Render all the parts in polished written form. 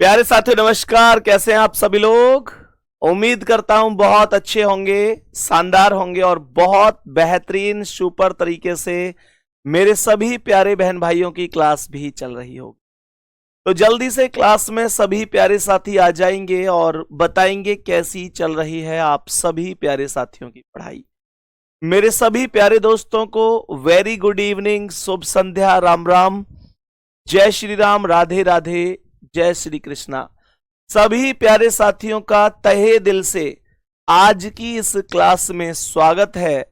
प्यारे साथियों नमस्कार। कैसे हैं आप सभी लोग। उम्मीद करता हूं बहुत अच्छे होंगे, शानदार होंगे और बहुत बेहतरीन सुपर तरीके से मेरे सभी प्यारे बहन भाइयों की क्लास भी चल रही होगी। तो जल्दी से क्लास में सभी प्यारे साथी आ जाएंगे और बताएंगे कैसी चल रही है आप सभी प्यारे साथियों की पढ़ाई। मेरे सभी प्यारे दोस्तों को वेरी गुड इवनिंग, शुभ संध्या, राम राम, जय श्री राम, राधे राधे, जय श्री कृष्णा। सभी प्यारे साथियों का तहे दिल से आज की इस क्लास में स्वागत है।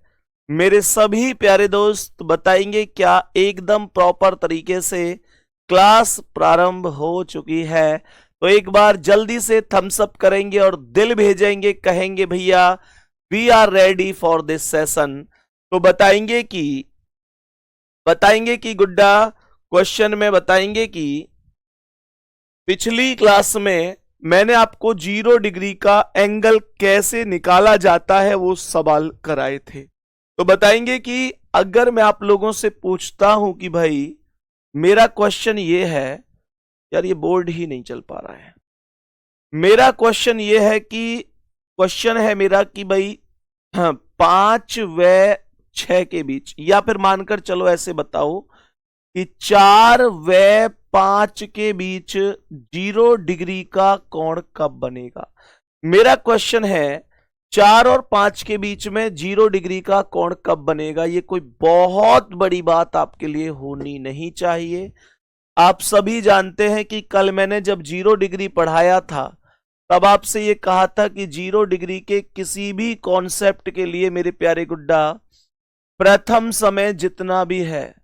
मेरे सभी प्यारे दोस्त बताएंगे क्या एकदम प्रॉपर तरीके से क्लास प्रारंभ हो चुकी है। तो एक बार जल्दी से थम्स अप करेंगे और दिल भेजेंगे, कहेंगे भैया we are ready for this session. तो बताएंगे कि गुड्डा क्वेश्चन में बताएंगे कि पिछली क्लास में मैंने आपको 0 डिग्री का एंगल कैसे निकाला जाता है वो सवाल कराए थे। तो बताएंगे कि अगर मैं आप लोगों से पूछता हूं कि भाई मेरा क्वेश्चन ये है, यार ये बोर्ड ही नहीं चल पा रहा है। मेरा क्वेश्चन ये है कि क्वेश्चन है मेरा कि भाई 5 व 6 के बीच, या फिर मानकर चलो ऐसे बताओ कि 4 व 5 के बीच 0 डिग्री का कोण कब बनेगा। मेरा क्वेश्चन है 4 और 5 के बीच में 0 डिग्री का कोण कब बनेगा। ये कोई बहुत बड़ी बात आपके लिए होनी नहीं चाहिए। आप सभी जानते हैं कि कल मैंने जब 0 डिग्री पढ़ाया था तब आपसे ये कहा था कि 0 डिग्री के किसी भी कॉन्सेप्ट के लिए मेरे प्यारे गुड्डा प्रथम समय जितना भी है,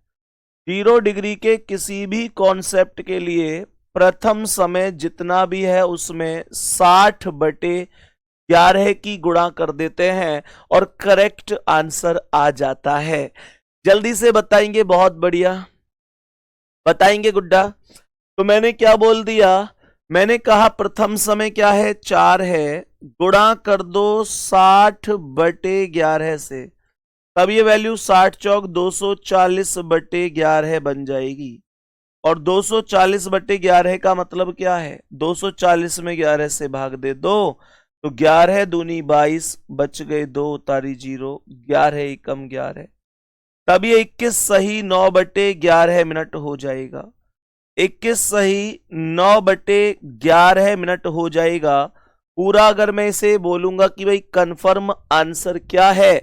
0 डिग्री के किसी भी कॉन्सेप्ट के लिए प्रथम समय जितना भी है उसमें 60/11 की गुणा कर देते हैं और करेक्ट आंसर आ जाता है। जल्दी से बताएंगे, बहुत बढ़िया बताएंगे गुड्डा। तो मैंने क्या बोल दिया, मैंने कहा प्रथम समय क्या है 4 है, गुणा कर दो 60/11 से, तब ये वैल्यू 60 चौक 240/11 बन जाएगी। और 240/11 का मतलब क्या है, 240 में 11 से भाग दे दो तो 11 दूनी 22, बच गए 2 उतारी 0, 11 एकम 11, तब ये 21 सही 9/11 मिनट हो जाएगा। 21 सही 9/11 मिनट हो जाएगा पूरा। अगर मैं इसे बोलूंगा कि भाई कंफर्म आंसर क्या है,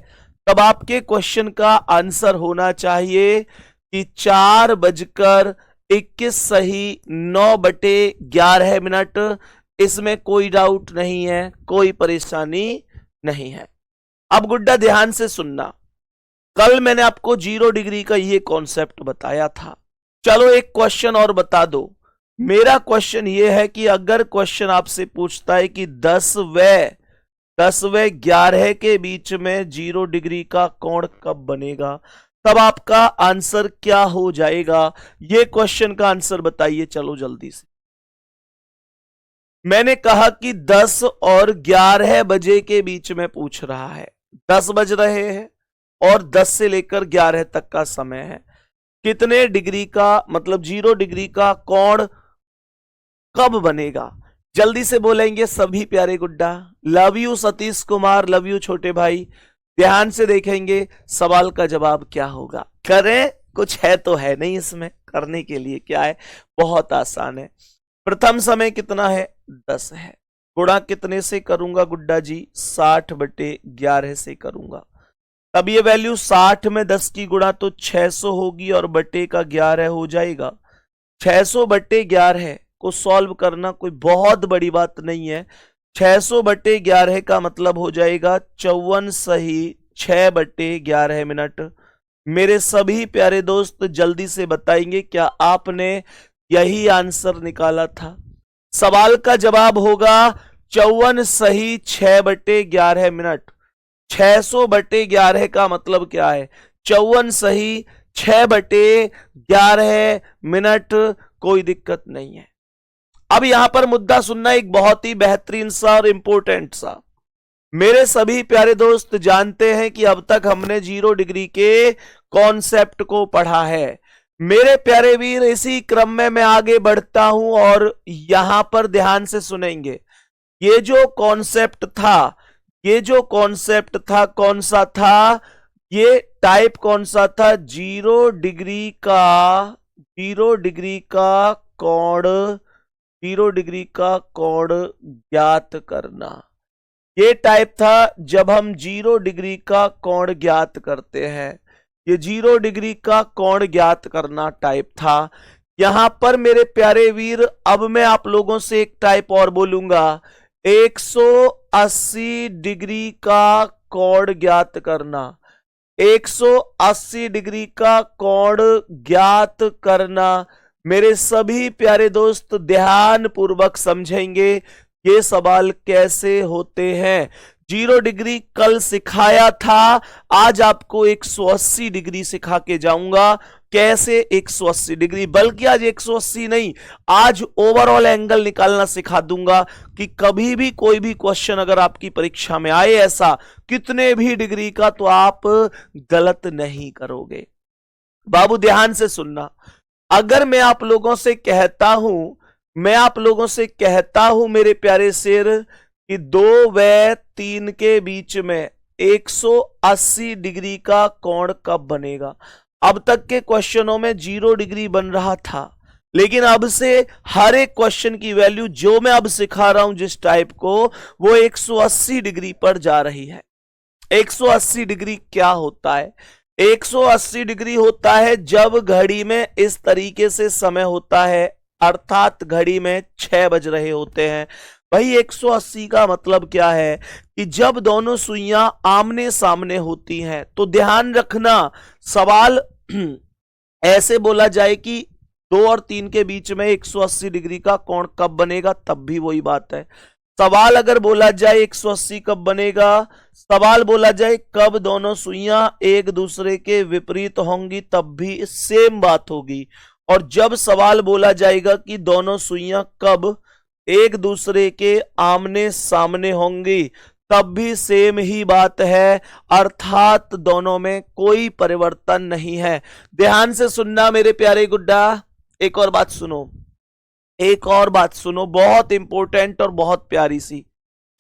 तब आपके क्वेश्चन का आंसर होना चाहिए कि 4:21 सही 9/11 मिनट। इसमें कोई डाउट नहीं है, कोई परेशानी नहीं है। अब गुड्डा ध्यान से सुनना, कल मैंने आपको 0 डिग्री का ये कॉन्सेप्ट बताया था। चलो एक क्वेश्चन और बता दो। मेरा क्वेश्चन ये है कि अगर क्वेश्चन आपसे पूछता है कि 10 व 11 के बीच में 0 डिग्री का कोण कब बनेगा, तब आपका आंसर क्या हो जाएगा। ये क्वेश्चन का आंसर बताइए चलो जल्दी से। मैंने कहा कि 10 और 11 बजे के बीच में पूछ रहा है। 10 बज रहे हैं और 10 से लेकर 11 तक का समय है। कितने डिग्री का, मतलब 0 डिग्री का कोण कब बनेगा। जल्दी से बोलेंगे सभी प्यारे गुड्डा। Love you Satish Kumar, love you छोटे भाई। ध्यान से देखेंगे सवाल का जवाब क्या होगा। करें, कुछ है तो है नहीं इसमें करने के लिए, क्या है, बहुत आसान है। प्रथम समय कितना है 10 है, गुणा कितने से करूंगा गुड्डा जी, 60/11 से करूंगा। तब ये वैल्यू 60 में 10 की गुणा तो 600 होगी और बटे का 11 हो जाएगा। 600/11 को सॉल्व करना कोई बहुत बड़ी बात नहीं है। 600/11 का मतलब हो जाएगा 54 सही 6/11 मिनट। मेरे सभी प्यारे दोस्त जल्दी से बताएंगे क्या आपने यही आंसर निकाला था। सवाल का जवाब होगा 54 सही 6/11 मिनट। 600/11 का मतलब क्या है, 54 सही 6/11 मिनट। कोई दिक्कत नहीं है। अब यहां पर मुद्दा सुनना, एक बहुत ही बेहतरीन सा और इंपॉर्टेंट सा। मेरे सभी प्यारे दोस्त जानते हैं कि अब तक हमने 0 डिग्री के कॉन्सेप्ट को पढ़ा है। मेरे प्यारे वीर, इसी क्रम में मैं आगे बढ़ता हूं और यहां पर ध्यान से सुनेंगे। ये जो कॉन्सेप्ट था, ये जो कॉन्सेप्ट था कौन सा था, ये टाइप कौन सा था, 0 डिग्री का कोण, 0 डिग्री का कोण ज्ञात करना। ये टाइप था जब हम 0 डिग्री का कोण ज्ञात करते हैं। ये 0 डिग्री का कोण ज्ञात करना टाइप था। यहां पर मेरे प्यारे वीर, अब मैं आप लोगों से एक टाइप और बोलूंगा, 180 डिग्री का कोण ज्ञात करना। 180 डिग्री का कोण ज्ञात करना। मेरे सभी प्यारे दोस्त ध्यान पूर्वक समझेंगे ये सवाल कैसे होते हैं। 0 डिग्री कल सिखाया था, आज आपको 180 डिग्री सिखा के जाऊंगा। कैसे 180 डिग्री, बल्कि आज 180 नहीं, आज ओवरऑल एंगल निकालना सिखा दूंगा कि कभी भी कोई भी क्वेश्चन अगर आपकी परीक्षा में आए ऐसा कितने भी डिग्री का, तो आप गलत नहीं करोगे। बाबू ध्यान से सुनना, अगर मैं आप लोगों से कहता हूं मेरे प्यारे शेर कि 2 व 3 के बीच में 180 डिग्री का कोण कब बनेगा। अब तक के क्वेश्चनों में 0 डिग्री बन रहा था, लेकिन अब से हर एक क्वेश्चन की वैल्यू जो मैं अब सिखा रहा हूं जिस टाइप को, वो 180 डिग्री पर जा रही है। 180 डिग्री क्या होता है? 180 डिग्री होता है जब घड़ी में इस तरीके से समय होता है, अर्थात घड़ी में 6 बज रहे होते हैं। भाई 180 का मतलब क्या है कि जब दोनों सुइयां आमने सामने होती हैं, तो ध्यान रखना सवाल ऐसे बोला जाए कि 2 और 3 के बीच में 180 डिग्री का कोण कब बनेगा, तब भी वही बात है। सवाल अगर बोला जाए 180 कब बनेगा, सवाल बोला जाए कब दोनों सुइयां एक दूसरे के विपरीत होंगी, तब भी सेम बात होगी। और जब सवाल बोला जाएगा कि दोनों सुइयां कब एक दूसरे के आमने सामने होंगी, तब भी सेम ही बात है, अर्थात दोनों में कोई परिवर्तन नहीं है। ध्यान से सुनना मेरे प्यारे गुड्डा, एक और बात सुनो, बहुत इंपॉर्टेंट और बहुत प्यारी सी।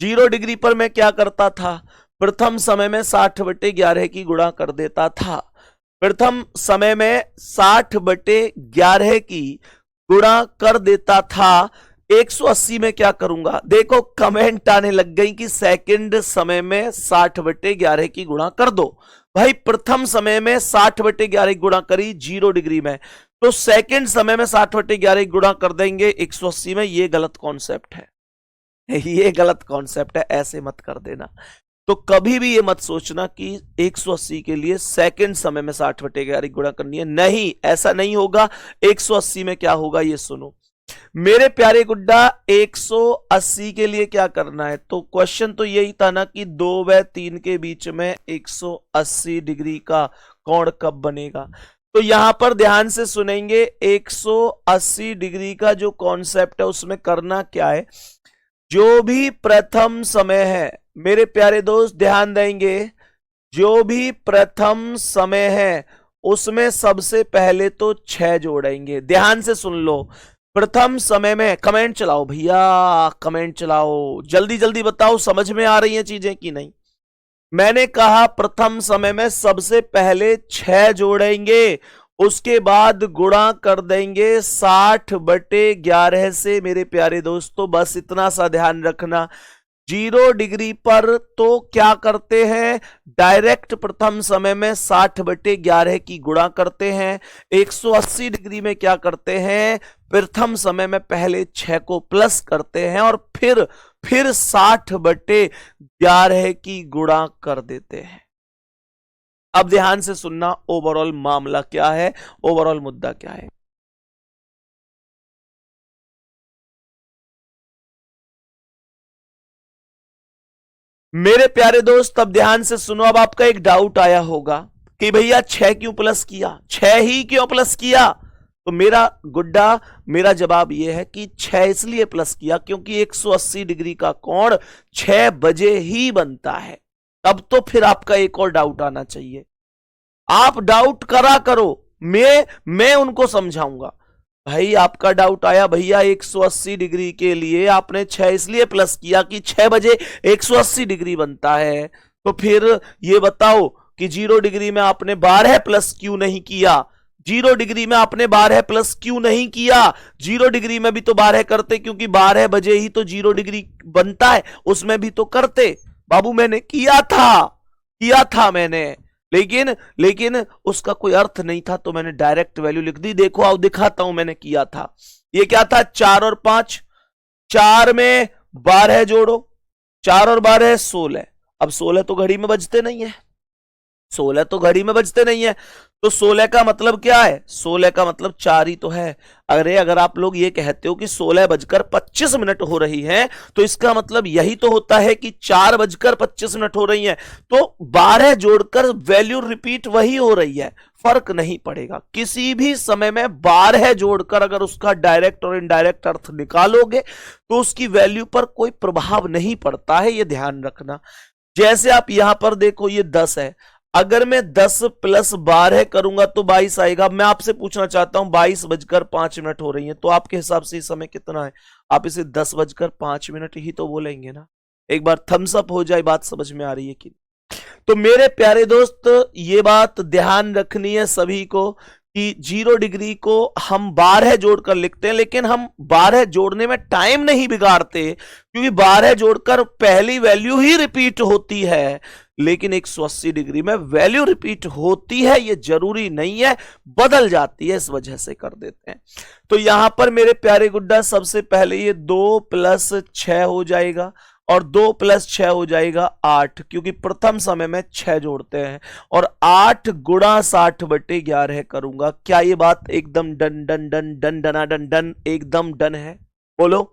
0 डिग्री पर मैं क्या करता था, प्रथम समय में 60/11 की गुणा कर देता था। प्रथम समय में 60/11 की गुणा कर देता था। 180 में क्या करूंगा, देखो कमेंट आने लग गई कि सेकंड समय में 60/11 की गुणा कर दो। भाई प्रथम समय में 60/11 गुणा करी 0 डिग्री में, तो सेकंड समय में 60/11 गुणा कर देंगे 180 में। ये गलत कॉन्सेप्ट है, ये गलत कॉन्सेप्ट है, ऐसे मत कर देना। तो कभी भी ये मत सोचना कि 180 के लिए सेकंड समय में 60/11 गुणा करनी है, नहीं, ऐसा नहीं होगा। 180 में क्या होगा ये सुनो मेरे प्यारे गुड्डा, 180 के लिए क्या करना है, तो क्वेश्चन तो यही था ना कि 2 व 3 के बीच में 180 डिग्री का कोण कब बनेगा। तो यहां पर ध्यान से सुनेंगे, 180 डिग्री का जो कॉन्सेप्ट है उसमें करना क्या है, जो भी प्रथम समय है मेरे प्यारे दोस्त ध्यान देंगे, जो भी प्रथम समय है उसमें सबसे पहले तो 6 जोड़ेंगे। ध्यान से सुन लो, प्रथम समय में, कमेंट चलाओ भैया, कमेंट चलाओ, जल्दी जल्दी बताओ समझ में आ रही हैं चीजें कि नहीं। मैंने कहा प्रथम समय में सबसे पहले 6 जोड़ेंगे, उसके बाद गुणा कर देंगे 60/11 से मेरे प्यारे दोस्तों। बस इतना सा ध्यान रखना। 0 डिग्री पर तो क्या करते हैं, डायरेक्ट प्रथम समय में 60/11 की गुणा करते हैं। 180 डिग्री में क्या करते हैं, प्रथम समय में पहले 6 को प्लस करते हैं और फिर 60/11 की गुणा कर देते हैं। अब ध्यान से सुनना, ओवरऑल मामला क्या है, ओवरऑल मुद्दा क्या है। मेरे प्यारे दोस्त अब ध्यान से सुनो। अब आपका एक डाउट आया होगा कि भैया 6 क्यों प्लस किया, 6 ही क्यों प्लस किया। तो मेरा गुड्डा, मेरा जवाब यह है कि 6 इसलिए प्लस किया क्योंकि 180 डिग्री का कोण 6 बजे ही बनता है। अब तो फिर आपका एक और डाउट आना चाहिए, आप डाउट करा करो, मैं उनको समझाऊंगा। भाई आपका डाउट आया भैया 180 डिग्री के लिए आपने 6 इसलिए प्लस किया कि 6 बजे 180 डिग्री बनता है, तो फिर ये बताओ कि 0 डिग्री में आपने 12 प्लस क्यों नहीं किया? 0 डिग्री में आपने 12 प्लस क्यों नहीं किया? 0 डिग्री में भी तो 12 करते, क्योंकि 12 बजे ही तो 0 डिग्री बनता है, उसमें भी तो करते। बाबू मैंने किया था मैंने, लेकिन उसका कोई अर्थ नहीं था, तो मैंने डायरेक्ट वैल्यू लिख दी। देखो आओ दिखाता हूं मैंने किया था। ये क्या था? 4 और 5, 4 में 12 जोड़ो, 4 और 12 16। अब 16 तो घड़ी में बजते नहीं है, 16 तो घड़ी में बजते नहीं है, तो 16 का मतलब क्या है? 16 का मतलब 4 ही तो है। अगर आप लोग ये कहते हो कि 16:25 हो रही है, तो इसका मतलब यही तो होता है कि 4:25 हो रही है, तो 12 जोड़कर वैल्यू रिपीट वही हो रही है, फर्क नहीं पड़ेगा। किसी भी समय में 12 जोड़कर अगर उसका डायरेक्ट और इनडायरेक्ट अर्थ निकालोगे तो उसकी वैल्यू पर कोई प्रभाव नहीं पड़ता है, यह ध्यान रखना। जैसे आप यहां पर देखो, ये 10 है, अगर मैं 10 + 12 करूंगा तो 22 आएगा। मैं आपसे पूछना चाहता हूं 22:05 हो रही है, तो आपके हिसाब से इस समय कितना है? आप इसे 10:05 ही तो बोलेंगे ना। एक बार थम्स अप हो जाए, बात समझ में आ रही है कि? तो मेरे प्यारे दोस्त, ये बात ध्यान रखनी है सभी को कि 0 डिग्री को हम 12 जोड़कर लिखते हैं, लेकिन हम 12 जोड़ने में टाइम नहीं बिगाड़ते, क्योंकि 12 जोड़कर पहली वैल्यू ही रिपीट होती है। लेकिन 180 डिग्री में वैल्यू रिपीट होती है, यह जरूरी नहीं है, बदल जाती है, इस वजह से कर देते हैं। तो यहां पर मेरे प्यारे गुड्डा, सबसे पहले ये 2 + 6 हो जाएगा, और 2 + 6 हो जाएगा 8, क्योंकि प्रथम समय में 6 जोड़ते हैं, और 8 × 60/11 करूंगा। क्या ये बात एकदम डन डन डन डन डना डन डन एकदम डन है? बोलो।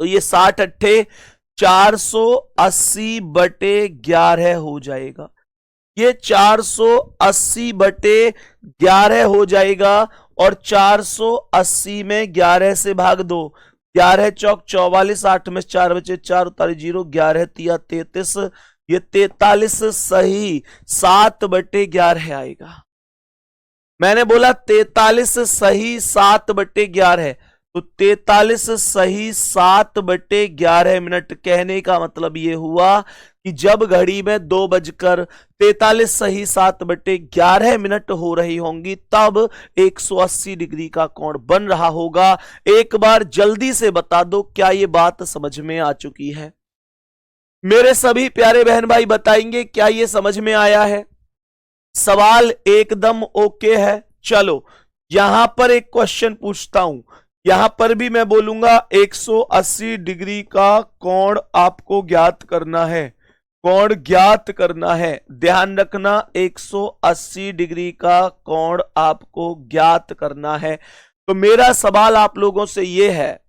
तो ये 60 × 8 480/11 हो जाएगा। ये 480/11 हो जाएगा, और 480 में 11 से भाग दो, 11 चौक 44, 8 में 4 बचे 4, उतारे 0, 11 तिया 33, ये 43 सही 7/11 आएगा। मैंने बोला 43 सही 7/11, तो 43 सही 7/11 कहने का मतलब यह हुआ कि जब घड़ी में 2:43 सही 7/11 हो रही होंगी, तब 180 डिग्री का कोण बन रहा होगा। एक बार जल्दी से बता दो, क्या यह बात समझ में आ चुकी है? मेरे सभी प्यारे बहन भाई बताएंगे क्या यह समझ में आया है? सवाल एकदम ओके है। चलो यहां पर एक क्वेश्चन पूछता हूं, यहां पर भी मैं बोलूंगा 180 डिग्री का कोण आपको ज्ञात करना है, कोण ज्ञात करना है। ध्यान रखना, 180 डिग्री का कोण आपको ज्ञात करना है। तो मेरा सवाल आप लोगों से यह है,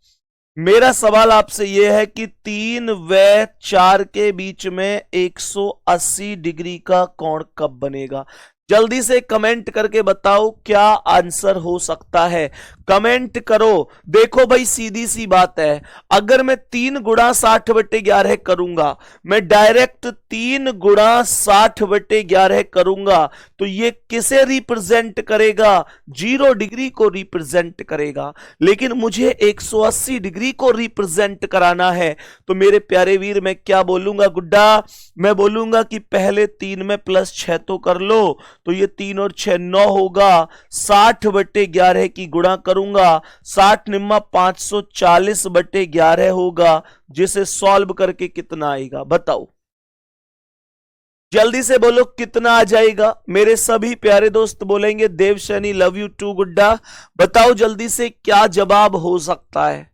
मेरा सवाल आपसे यह है कि 3 व 4 के बीच में 180 डिग्री का कोण कब बनेगा? जल्दी से कमेंट करके बताओ क्या आंसर हो सकता है। कमेंट करो। देखो भाई सीधी सी बात है, अगर मैं 3 × 60/11 करूंगा, मैं डायरेक्ट 3 × 60/11 करूंगा, तो ये किसे रिप्रेजेंट करेगा? 0 डिग्री को रिप्रेजेंट करेगा। लेकिन मुझे 180 डिग्री को रिप्रेजेंट कराना है, तो मेरे प्यारे वीर मैं क्या बोलूंगा गुड्डा? मैं बोलूंगा कि पहले 3 में +6 तो कर लो, तो ये 3 और 6 9 होगा, 60/11 की गुणा करूंगा, 60 निम्मा 540/11 होगा, जिसे सॉल्व करके कितना आएगा बताओ? जल्दी से बोलो कितना आ जाएगा। मेरे सभी प्यारे दोस्त बोलेंगे देवशनी लव यू टू गुड्डा। बताओ जल्दी से क्या जवाब हो सकता है,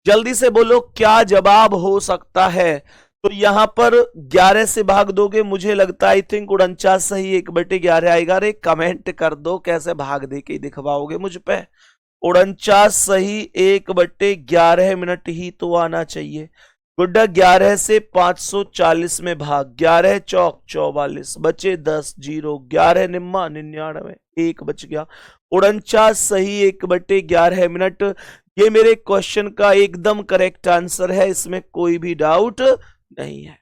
जल्दी से बोलो क्या जवाब हो सकता है। तो यहां पर 11 से भाग दोगे, मुझे लगता है आई थिंक 49 सही 1/11 आएगा। अरे कमेंट कर दो, कैसे भाग दे के दिखवाओगे मुझ पे? 49 सही 1/11 ही तो आना चाहिए गुड्डा। 11 से 540 में भाग, 11 चौक 44, बचे 10, 0, 11 निम्मा 99, 1 बच गया। 49 सही 1/11। ये मेरे क्वेश्चन का एकदम करेक्ट आंसर है, इसमें कोई भी डाउट नहीं है,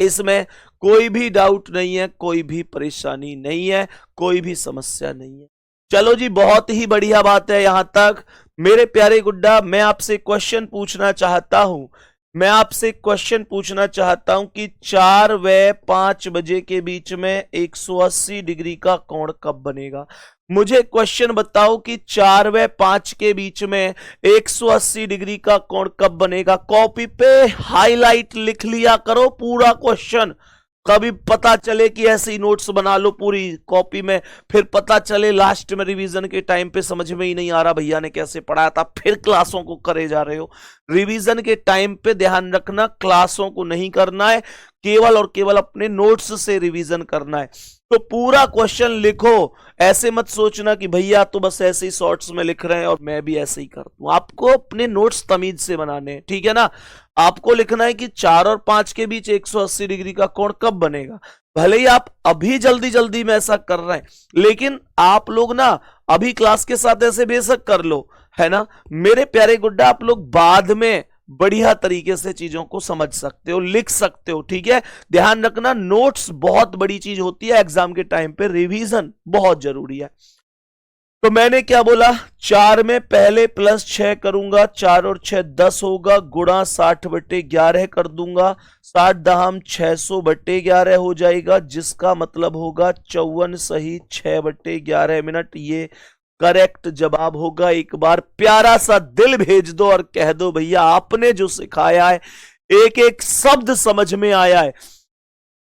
इसमें कोई भी डाउट नहीं है, कोई भी परेशानी नहीं है, कोई भी समस्या नहीं है। चलो जी, बहुत ही बढ़िया बात है यहां तक। मेरे प्यारे गुड्डा, मैं आपसे क्वेश्चन पूछना चाहता हूं, मैं आपसे क्वेश्चन पूछना चाहता हूं कि 4 व 5 बजे के बीच में 180 डिग्री का कोण कब बनेगा? मुझे क्वेश्चन बताओ कि 4 व 5 के बीच में 180 डिग्री का कोण कब बनेगा? कॉपी पे हाईलाइट लिख लिया करो पूरा क्वेश्चन, कभी पता चले कि ऐसे ही नोट्स बना लो पूरी कॉपी में, फिर पता चले लास्ट में रिवीजन के टाइम पे समझ में ही नहीं आ रहा भैया ने कैसे पढ़ाया था, फिर क्लासों को करे जा रहे हो। रिवीजन के टाइम पे ध्यान रखना, क्लासों को नहीं करना है, केवल और केवल अपने नोट्स से रिवीजन करना है। तो पूरा क्वेश्चन लिखो, ऐसे मत सोचना कि भैया तो बस ऐसे ही शॉर्ट्स में लिख रहे हैं और मैं भी ऐसे ही कर दूं। आपको अपने नोट्स तमीज से बनाने हैं, ठीक है ना? आपको लिखना है कि 4 और 5 के बीच 180 डिग्री का कोण कब बनेगा। भले ही आप अभी जल्दी जल्दी में ऐसा कर रहे हैं, लेकिन आप लोग ना अभी क्लास के साथ ऐसे बेशक कर लो, है ना मेरे प्यारे गुड्डा, आप लोग बाद में बढ़िया तरीके से चीजों को समझ सकते हो, लिख सकते हो, ठीक है? ध्यान रखना, नोट्स बहुत बड़ी चीज होती है, एग्जाम के टाइम पे रिवीजन बहुत जरूरी है। तो मैंने क्या बोला, 4 में पहले +6 करूंगा, 4 और 6 10 होगा, गुणा 60/11 कर दूंगा, 60 दहाम 600/11 हो जाएगा, जिसका मतलब होगा 54 सही 6/11 मिनट। ये करेक्ट जवाब होगा। एक बार प्यारा सा दिल भेज दो और कह दो भैया आपने जो सिखाया है, एक एक शब्द समझ में आया है,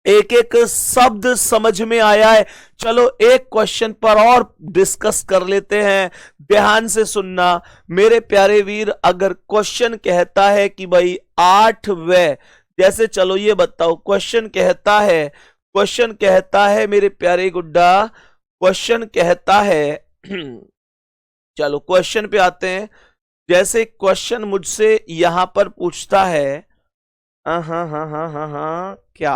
एक एक शब्द समझ में आया है। चलो एक क्वेश्चन पर और डिस्कस कर लेते हैं, ध्यान से सुनना मेरे प्यारे वीर। अगर क्वेश्चन कहता है कि भाई 8 व, जैसे चलो ये बताओ, क्वेश्चन कहता है मेरे प्यारे गुड्डा, क्वेश्चन कहता है चलो क्वेश्चन पे आते हैं। जैसे क्वेश्चन मुझसे यहां पर पूछता है, हाँ क्या,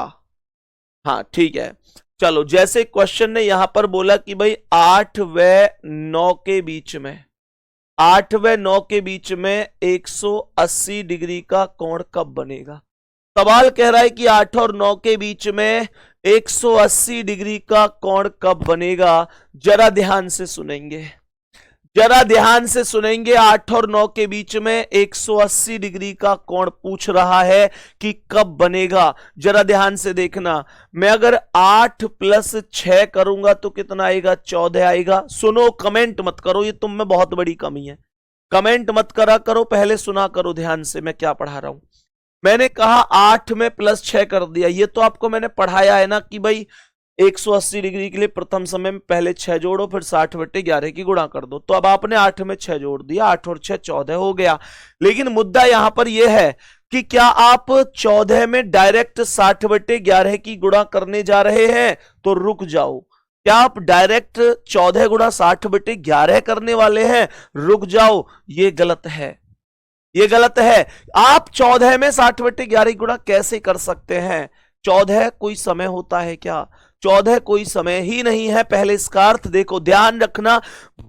हाँ ठीक है, चलो जैसे क्वेश्चन ने यहां पर बोला कि भाई 8 व 9 के बीच में, 8 व 9 के बीच में 180 डिग्री का कोण कब बनेगा। सवाल कह रहा है कि 8 और 9 के बीच में 180 डिग्री का कोण कब बनेगा। जरा ध्यान से सुनेंगे, जरा ध्यान से सुनेंगे। 8 और 9 के बीच में 180 डिग्री का कोण पूछ रहा है कि कब बनेगा। जरा ध्यान से देखना, मैं अगर 8 + 6 करूंगा तो कितना आएगा, 14 आएगा। सुनो, कमेंट मत करो, ये तुम में बहुत बड़ी कमी है, कमेंट मत करा करो, पहले सुना करो ध्यान से मैं क्या पढ़ा रहा हूं। मैंने कहा 8 में +6 कर दिया, ये तो आपको मैंने पढ़ाया है ना कि भाई 180 डिग्री के लिए प्रथम समय में पहले 6 जोड़ो, फिर 60/11 की गुणा कर दो। तो अब आपने 8 में 6 जोड़ दिया, 8 और 6 14 हो गया। लेकिन मुद्दा यहां पर यह है कि क्या आप 14 में डायरेक्ट 60/11 की गुणा करने जा रहे हैं? तो रुक जाओ। क्या आप डायरेक्ट 14 गुणा 60/11 करने वाले हैं? रुक जाओ, ये गलत है, ये गलत है। आप 14 में 60/11 की गुणा कैसे कर सकते हैं? 14 कोई समय होता है क्या? 14 कोई समय ही नहीं है। पहले इसका अर्थ देखो, ध्यान रखना,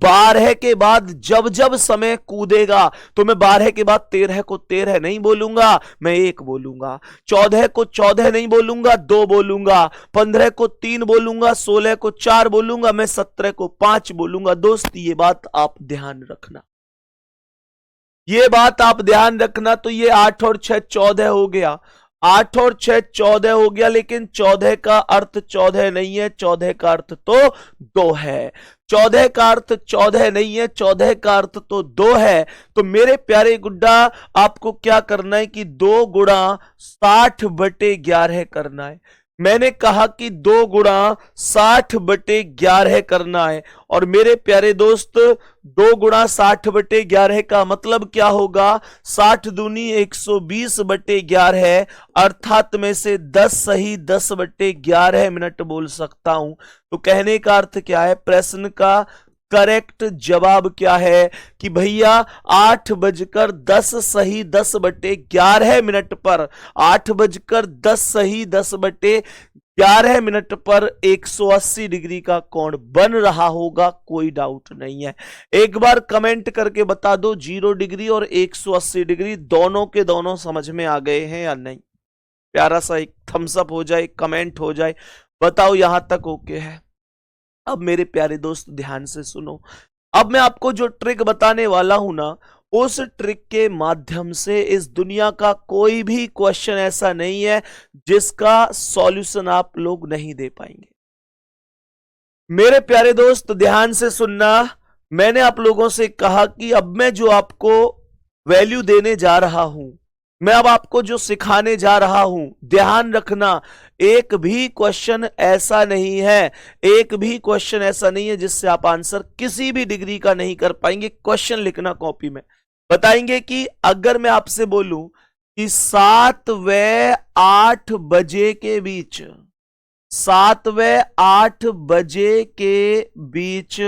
12 के बाद जब जब समय कूदेगा तो मैं 12 के बाद 13 को 13 नहीं बोलूंगा, मैं 1 बोलूंगा। 14 को 14 नहीं बोलूंगा, 2 बोलूंगा। 15 को 3 बोलूंगा, 16 को 4 बोलूंगा, मैं 17 को 5 बोलूंगा। दोस्त ये बात आप ध्यान रखना, ये बात आप ध्यान रखना। तो ये 8 और 6 14 हो गया, 8 और 6 14 हो गया, लेकिन 14 का अर्थ 14 नहीं है, 14 का अर्थ तो 2 है। 14 का अर्थ 14 नहीं है, 14 का अर्थ तो 2 है। तो मेरे प्यारे गुड्डा, आपको क्या करना है कि 2 गुणा 60/11 करना है। मैंने कहा कि 2 गुणा 60/11 करना है। और मेरे प्यारे दोस्त, 2 गुणा 60/11 का मतलब क्या होगा? 60 दूनी 120/11, अर्थात में से 10 सही 10/11 मिनट बोल सकता हूं। तो कहने का अर्थ क्या है, प्रश्न का करेक्ट जवाब क्या है कि भैया 8:10 सही 10/11 मिनट पर, 8:10 सही 10/11 मिनट पर 180 डिग्री का कोण बन रहा होगा, कोई डाउट नहीं है। एक बार कमेंट करके बता दो 0 डिग्री और 180 डिग्री दोनों के दोनों समझ में आ गए हैं या नहीं। प्यारा सा एक थम्स अप हो जाए, कमेंट हो जाए, बताओ यहां तक ओके है। अब मेरे प्यारे दोस्त ध्यान से सुनो, अब मैं आपको जो ट्रिक बताने वाला हूं ना, उस ट्रिक के माध्यम से इस दुनिया का कोई भी क्वेश्चन ऐसा नहीं है जिसका सॉल्यूशन आप लोग नहीं दे पाएंगे। मेरे प्यारे दोस्त ध्यान से सुनना, मैंने आप लोगों से कहा कि अब मैं जो आपको वैल्यू देने जा रहा हूं, मैं अब आपको जो सिखाने जा रहा हूं, ध्यान रखना, एक भी क्वेश्चन ऐसा नहीं है, एक भी क्वेश्चन ऐसा नहीं है जिससे आप आंसर किसी भी डिग्री का नहीं कर पाएंगे। क्वेश्चन लिखना कॉपी में। बताएंगे कि अगर मैं आपसे बोलूं कि 7 व 8 बजे के बीच, 7 व 8 बजे के बीच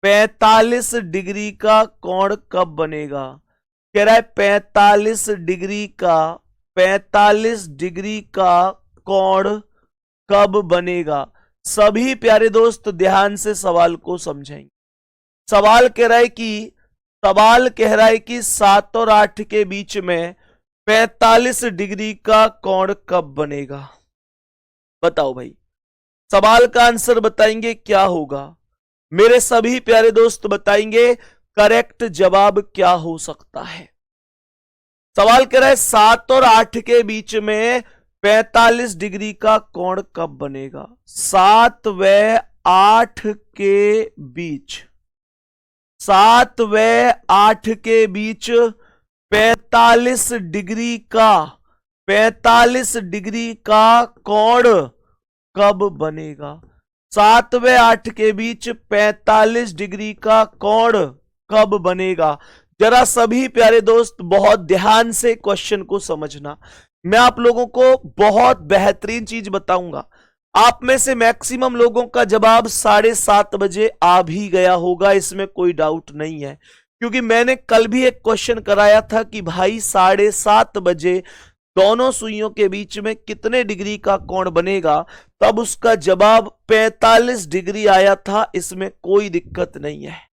45 डिग्री का कोण कब बनेगा? कह रहा है 45 डिग्री का, 45 डिग्री का कोण कब बनेगा? सभी प्यारे दोस्त ध्यान से सवाल को समझेंगे। सवाल कह रहा है कि 7 और 8 के बीच में 45 डिग्री का कोण कब बनेगा? बताओ भाई, सवाल का आंसर बताएंगे क्या होगा? मेरे सभी प्यारे दोस्त बताएंगे करेक्ट जवाब क्या हो सकता है। सवाल कह रहा है 7 और 8 के बीच में 45 डिग्री का कोण कब बनेगा? 7 व 8 के बीच, 7 व 8 के बीच 45 डिग्री का, 45 डिग्री का कोण कब बनेगा? 7 व 8 के बीच 45 डिग्री का कोण कब बनेगा? जरा सभी प्यारे दोस्त बहुत ध्यान से क्वेश्चन को समझना। मैं आप लोगों को बहुत बेहतरीन चीज बताऊंगा। आप में से मैक्सिमम लोगों का जवाब 7:30 बजे आ भी गया होगा, इसमें कोई डाउट नहीं है, क्योंकि मैंने कल भी एक क्वेश्चन कराया था कि भाई 7:30 बजे दोनों सुइयों के बीच में कितने डिग्री का कोण बनेगा, तब उसका जवाब 45 डिग्री आया था। इसमें कोई दिक्कत नहीं है।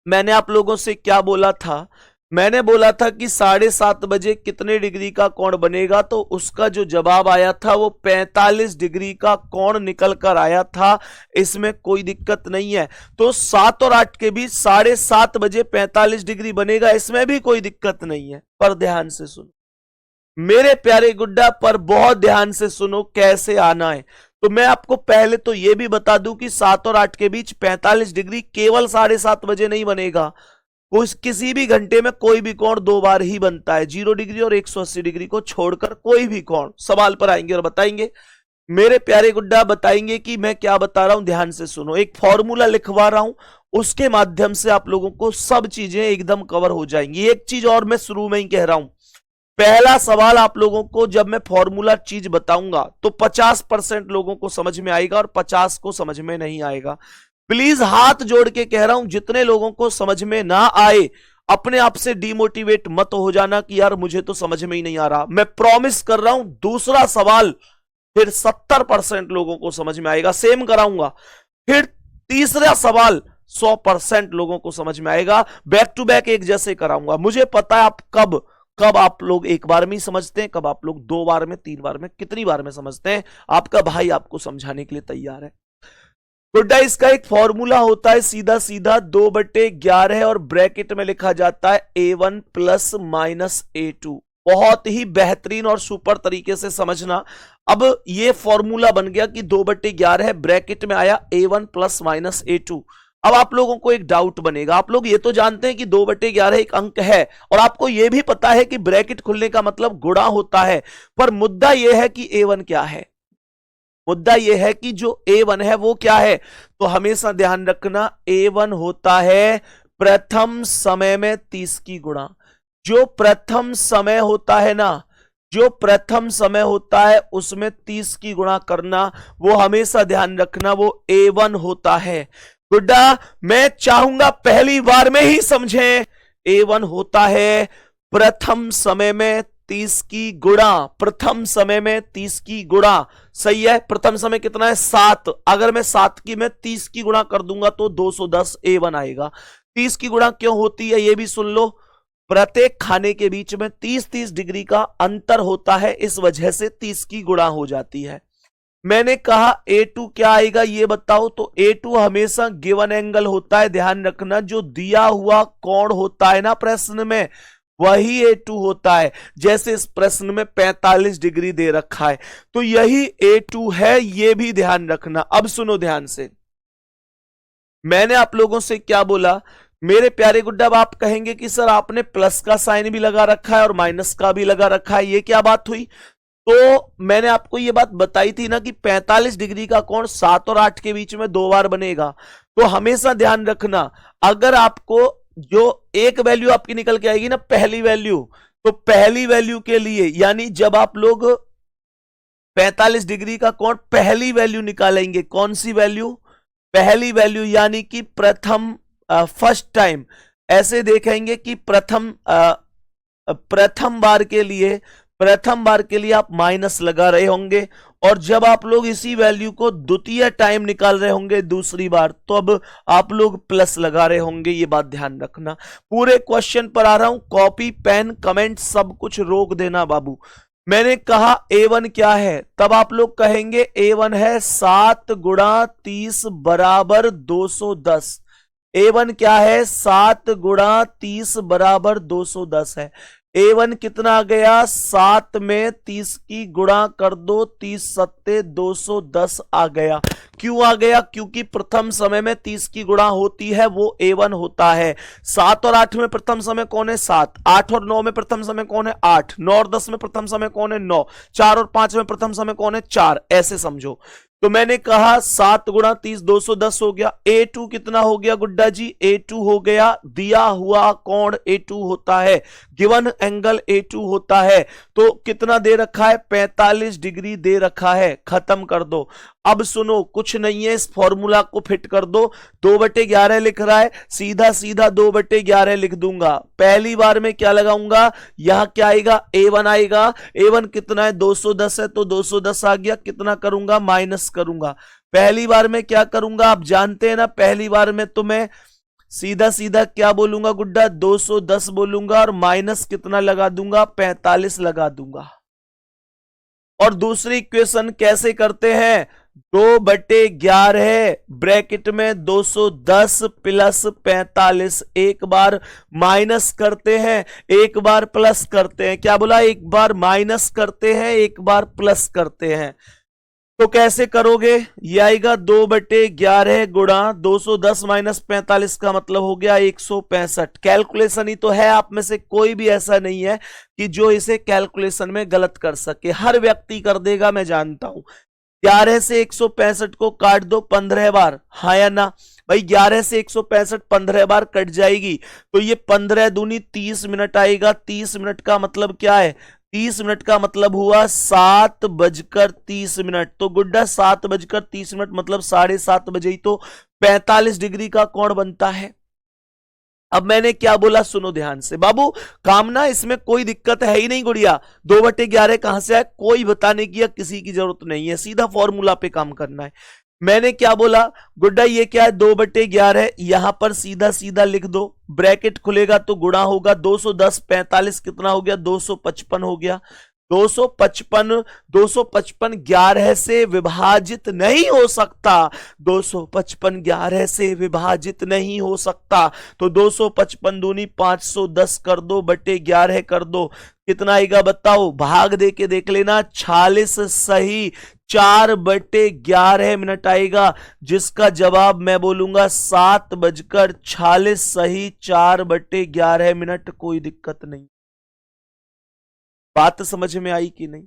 मैंने आप लोगों से क्या बोला था? मैंने बोला था कि 7:30 बजे कितने डिग्री का कोण बनेगा, तो उसका जो जवाब आया था वो 45 डिग्री का कोण निकल कर आया था। इसमें कोई दिक्कत नहीं है। तो 7 और 8 के बीच 7:30 बजे 45 डिग्री बनेगा, इसमें भी कोई दिक्कत नहीं है। पर ध्यान से सुनो मेरे प्यारे गुड्डा, पर बहुत ध्यान से सुनो कैसे आना है। तो मैं आपको पहले तो यह भी बता दूं कि 7 और 8 के बीच 45 डिग्री केवल 7:30 बजे नहीं बनेगा। किसी भी घंटे में कोई भी कोण 2 बार ही बनता है, 0 डिग्री और 180 डिग्री को छोड़कर कोई भी कोण। सवाल पर आएंगे और बताएंगे। मेरे प्यारे गुड्डा बताएंगे कि मैं क्या बता रहा हूं, ध्यान से सुनो। एक फॉर्मूला लिखवा रहा हूं, उसके माध्यम से आप लोगों को सब चीजें एकदम कवर हो जाएंगी। एक चीज और मैं शुरू में ही कह रहा हूं, पहला सवाल आप लोगों को जब मैं फॉर्मूला चीज बताऊंगा तो 50% लोगों को समझ में आएगा और 50 को समझ में नहीं आएगा। प्लीज हाथ जोड़ के कह रहा हूं, जितने लोगों को समझ में ना आए अपने आप से डिमोटिवेट मत हो जाना कि यार मुझे तो समझ में ही नहीं आ रहा। मैं प्रॉमिस कर रहा हूं दूसरा सवाल फिर 70% लोगों को समझ में आएगा, सेम कराऊंगा। फिर तीसरा सवाल 100% लोगों को समझ में आएगा, बैक टू बैक एक जैसे कराऊंगा। मुझे पता है आप कब आप लोग एक बार में ही समझते हैं, कब आप लोग 2 बार में, 3 बार में, कितनी बार में समझते हैं। आपका भाई आपको समझाने के लिए तैयार है। गुड्डा, इसका एक फॉर्मूला होता है सीधा सीधा 2/11 और ब्रैकेट में लिखा जाता है A1 प्लस माइनस A2। बहुत ही बेहतरीन और सुपर तरीके से समझना। अब ये फॉर्मूला बन गया कि 2/11 ब्रैकेट में आया A1 प्लस माइनस A2। अब आप लोगों को एक डाउट बनेगा, आप लोग ये तो जानते हैं कि 2/11 एक अंक है और आपको यह भी पता है कि ब्रैकेट खुलने का मतलब गुणा होता है, पर मुद्दा यह है कि A1 क्या है। मुद्दा यह है कि जो A1 है वो क्या है। तो हमेशा ध्यान रखना, A1 होता है प्रथम समय में 30 की गुणा। जो प्रथम समय होता है ना, जो प्रथम समय होता है उसमें 30 की गुणा करना, वो हमेशा ध्यान रखना वो A1 होता है। गुड्डा, मैं चाहूंगा पहली बार में ही समझें। A1 होता है प्रथम समय में 30 की गुणा, प्रथम समय में 30 की गुणा। सही है। प्रथम समय कितना है? 7। अगर मैं 7 की मैं 30 की गुणा कर दूंगा तो 210 A1 आएगा। 30 की गुणा क्यों होती है ये भी सुन लो। प्रत्येक खाने के बीच में 30-30 डिग्री का अंतर होता है, इस वजह से 30 की गुणा हो जाती है। मैंने कहा A2 क्या आएगा ये बताओ। तो A2 हमेशा गिवन एंगल होता है, ध्यान रखना, जो दिया हुआ कोण होता है ना प्रश्न में, वही A2 होता है। जैसे इस प्रश्न में 45 डिग्री दे रखा है, तो यही A2 है, ये भी ध्यान रखना। अब सुनो ध्यान से, मैंने आप लोगों से क्या बोला मेरे प्यारे गुड्डा। अब आप कहेंगे कि सर आपने प्लस का साइन भी लगा रखा है और माइनस का भी लगा रखा है, ये क्या बात हुई। तो मैंने आपको ये बात बताई थी ना कि 45 डिग्री का कोण 7 और 8 के बीच में 2 बार बनेगा। तो हमेशा ध्यान रखना, अगर आपको जो एक वैल्यू आपकी निकल के आएगी ना, पहली वैल्यू, तो पहली वैल्यू के लिए, यानी जब आप लोग 45 डिग्री का कोण पहली वैल्यू निकालेंगे, कौन सी वैल्यू, पहली वैल्यू, यानी कि प्रथम, फर्स्ट टाइम, ऐसे देखेंगे कि प्रथम बार के लिए आप माइनस लगा रहे होंगे, और जब आप लोग इसी वैल्यू को द्वितीय टाइम निकाल रहे होंगे दूसरी बार, तो अब आप लोग प्लस लगा रहे होंगे। ये बात ध्यान रखना। पूरे क्वेश्चन पर आ रहा हूं, कॉपी पेन कमेंट सब कुछ रोक देना बाबू। मैंने कहा A1 क्या है, तब आप लोग कहेंगे A1 है 7 गुणा 30 बराबर 210। A1 क्या है, 7 गुणा 30 बराबर 210 है। A1 कितना आ गया, 7 में 30 की गुणा कर दो, 30 सत्ते 210 आ गया। क्यों आ गया, क्योंकि प्रथम समय में 30 की गुणा होती है, वो A1 होता है। 7 और 8 में प्रथम समय कौन है, 7। 8 और 9 में प्रथम समय कौन है, 8। 9 और 10 में प्रथम समय कौन है, 9। 4 और 5 में प्रथम समय कौन है, 4। ऐसे समझो। तो मैंने कहा 7 गुणा 30 210 हो गया। A2 कितना हो गया गुड्डा जी, A2 हो गया, दिया हुआ कोण A2 होता है, गिवन एंगल A2 होता है। तो कितना दे रखा है, 45 डिग्री दे रखा है। खत्म कर दो। अब सुनो, कुछ नहीं है, इस फॉर्मूला को फिट कर दो। 2/11 लिख रहा है, सीधा सीधा 2/11 लिख दूंगा। पहली बार में क्या लगाऊंगा, यहां क्या आएगा, A1 आएगा। A1 कितना है, 210 है, तो 210 आ गया। कितना करूंगा, माइनस करूंगा। पहली बार में क्या करूंगा, आप जानते हैं ना, पहली बार में तो मैं सीधा सीधा क्या बोलूंगा गुड्डा, 210 बोलूंगा, और माइनस कितना लगा दूंगा, 45 लगा दूंगा। और दूसरी इक्वेशन कैसे करते हैं, 2/11 ब्रैकेट में 210 प्लस 45। एक बार माइनस करते हैं, एक बार प्लस करते हैं। क्या बोला, एक बार माइनस करते हैं, एक बार प्लस करते हैं। तो कैसे करोगे, ये आएगा 2/11 गुणा 210 माइनस 45 का मतलब हो गया 165। कैलकुलेशन ही तो है, आप में से कोई भी ऐसा नहीं है कि जो इसे कैलकुलेशन में गलत कर सके। हर व्यक्ति कर देगा, मैं जानता हूं। 11 से 165 को काट दो 15 बार, हाँ या ना भाई। 11 से 165 15 बार कट जाएगी, तो ये 15 दूनी 30 मिनट आएगा। 30 मिनट का मतलब क्या है, 30 मिनट का मतलब हुआ 7:30। तो गुड्डा 7:30 मतलब 7:30 बजे ही तो 45 डिग्री का कोण बनता है। अब मैंने क्या बोला, सुनो ध्यान से बाबू। काम ना इसमें कोई दिक्कत है ही नहीं गुड़िया। 2/11 कहां से आए, कोई बताने की या किसी की जरूरत नहीं है, सीधा फॉर्मूला पे काम करना है। मैंने क्या बोला गुड्डा, ये क्या है, 2/11। यहां पर सीधा सीधा लिख दो, ब्रैकेट खुलेगा तो गुणा होगा। 210 45 कितना हो गया, 255 हो गया। 255 11 से विभाजित नहीं हो सकता। 255 11 से विभाजित नहीं हो सकता। तो 255 दूनी 510 कर दो, बटे 11 कर दो। कितना आएगा बताओ, भाग दे के देख लेना। 46 सही 4/11 आएगा, जिसका जवाब मैं बोलूंगा 7:46 सही 4/11। कोई दिक्कत नहीं। बात समझ में आई कि नहीं।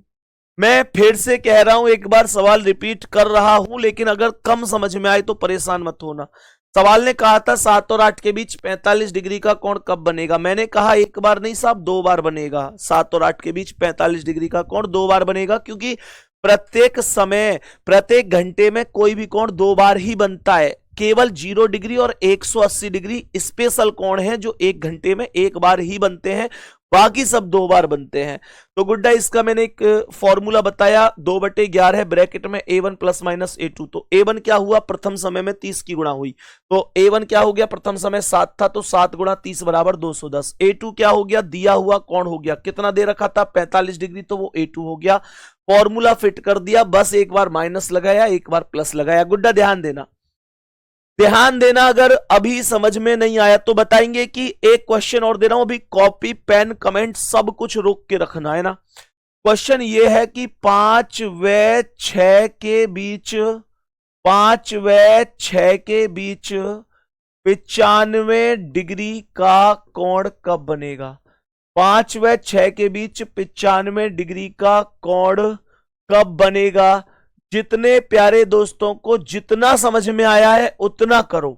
मैं फिर से कह रहा हूं, एक बार सवाल रिपीट कर रहा हूं, लेकिन अगर कम समझ में आए तो परेशान मत होना। सवाल ने कहा था 7 और 8 के बीच 45 डिग्री का कोण कब बनेगा। मैंने कहा एक बार नहीं साहब, 2 बार बनेगा। 7 और 8 के बीच 45 डिग्री का कोण 2 बार बनेगा, क्योंकि प्रत्येक समय प्रत्येक घंटे में कोई भी कोण 2 बार ही बनता है। केवल 0 डिग्री और 180 डिग्री स्पेशल कोण है जो 1 घंटे में 1 बार ही बनते हैं, बाकी सब 2 बार बनते हैं। तो गुड्डा इसका मैंने एक फॉर्मूला बताया, 2/11 ब्रैकेट में A1 प्लस माइनस A2। तो A1 क्या हुआ, प्रथम समय में 30 की गुणा हुई, तो A1 क्या हो गया, प्रथम समय 7 था, तो 7 गुणा 30 बराबर 210। A2 क्या हो गया, दिया हुआ कोण हो गया, कितना दे रखा था 45 डिग्री, तो वो A2 हो गया। फॉर्मूला फिट कर दिया, बस एक बार माइनस लगाया, एक बार प्लस लगाया। गुड्डा ध्यान देना, ध्यान देना। अगर अभी समझ में नहीं आया तो बताएंगे कि एक क्वेश्चन और दे रहा हूं, अभी कॉपी पेन कमेंट सब कुछ रोक के रखना है ना। क्वेश्चन ये है कि 5 व 6 के बीच, 5 व 6 के बीच 95 डिग्री का कोण कब बनेगा? 5 व 6 के बीच 95 डिग्री का कोण कब बनेगा? जितने प्यारे दोस्तों को जितना समझ में आया है उतना करो,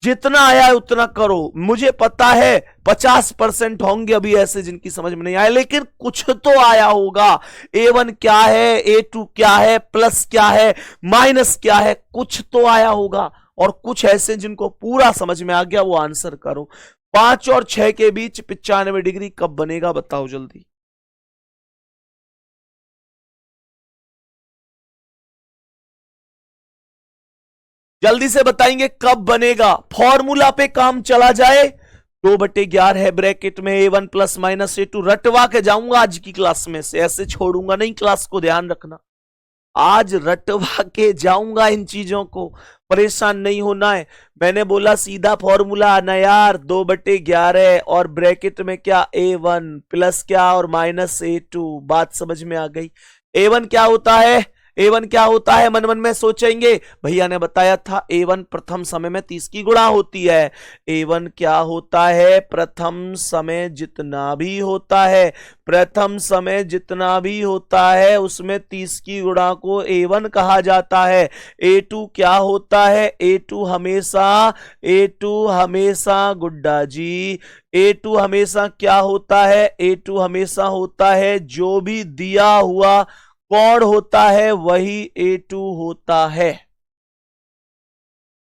जितना आया है उतना करो। मुझे पता है 50% होंगे अभी ऐसे जिनकी समझ में नहीं आया, लेकिन कुछ तो आया होगा। A1 क्या है, A2 क्या है, प्लस क्या है, माइनस क्या है, कुछ तो आया होगा। और कुछ ऐसे जिनको पूरा समझ में आ गया वो आंसर करो। 5 और 6 के बीच 95 डिग्री कब बनेगा बताओ जल्दी। जल्दी से बताएंगे कब बनेगा। फॉर्मूला पे काम चला जाए। 2/11 है ब्रैकेट में A1 प्लस माइनस A2। रटवा के जाऊंगा आज की क्लास में से, ऐसे छोड़ूंगा नहीं क्लास को, ध्यान रखना। आज रटवा के जाऊंगा इन चीजों को, परेशान नहीं होना है। मैंने बोला सीधा फॉर्मूला आना यार, 2/11 और ब्रैकेट में क्या A1 प्लस क्या और माइनस A2। बात समझ में आ गई। A1 क्या होता है, A1 क्या होता है? मन मन में सोचेंगे, भैया ने बताया था A1 प्रथम समय में 30 की गुणा होती है। A1 क्या होता है? प्रथम समय जितना भी होता है, प्रथम समय जितना भी होता है उसमें 30 की गुणा को A1 कहा जाता है। A2 क्या होता है? A2 हमेशा गुड्डा जी, A2 हमेशा क्या होता है? A2 हमेशा होता है जो भी दिया हुआ कोण होता है वही A2 होता है।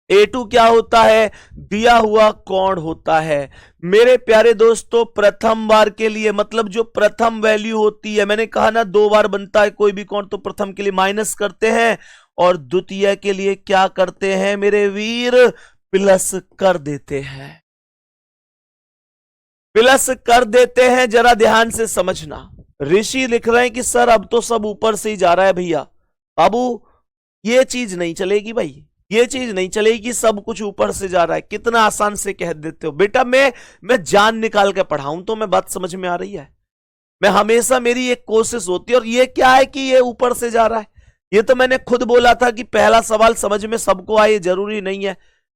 A2 क्या होता है? दिया हुआ कोण होता है। मेरे प्यारे दोस्तों, प्रथम बार के लिए मतलब जो प्रथम वैल्यू होती है, मैंने कहा ना 2 बार बनता है कोई भी कोण, तो प्रथम के लिए माइनस करते हैं और द्वितीय के लिए क्या करते हैं मेरे वीर? प्लस कर देते हैं, प्लस कर देते हैं। जरा ध्यान से समझना। ऋषि लिख रहे हैं कि सर अब तो सब ऊपर से ही जा रहा है। भैया बाबू ये चीज नहीं चलेगी भाई, ये चीज नहीं चलेगी, सब कुछ ऊपर से जा रहा है। कितना आसान से कह देते हो बेटा। मैं जान निकाल के पढ़ाऊं तो मैं बात समझ में आ रही है। मैं हमेशा, मेरी एक कोशिश होती है। और ये क्या है कि ये ऊपर से जा रहा है? ये तो मैंने खुद बोला था कि पहला सवाल समझ में सबको आए जरूरी नहीं है।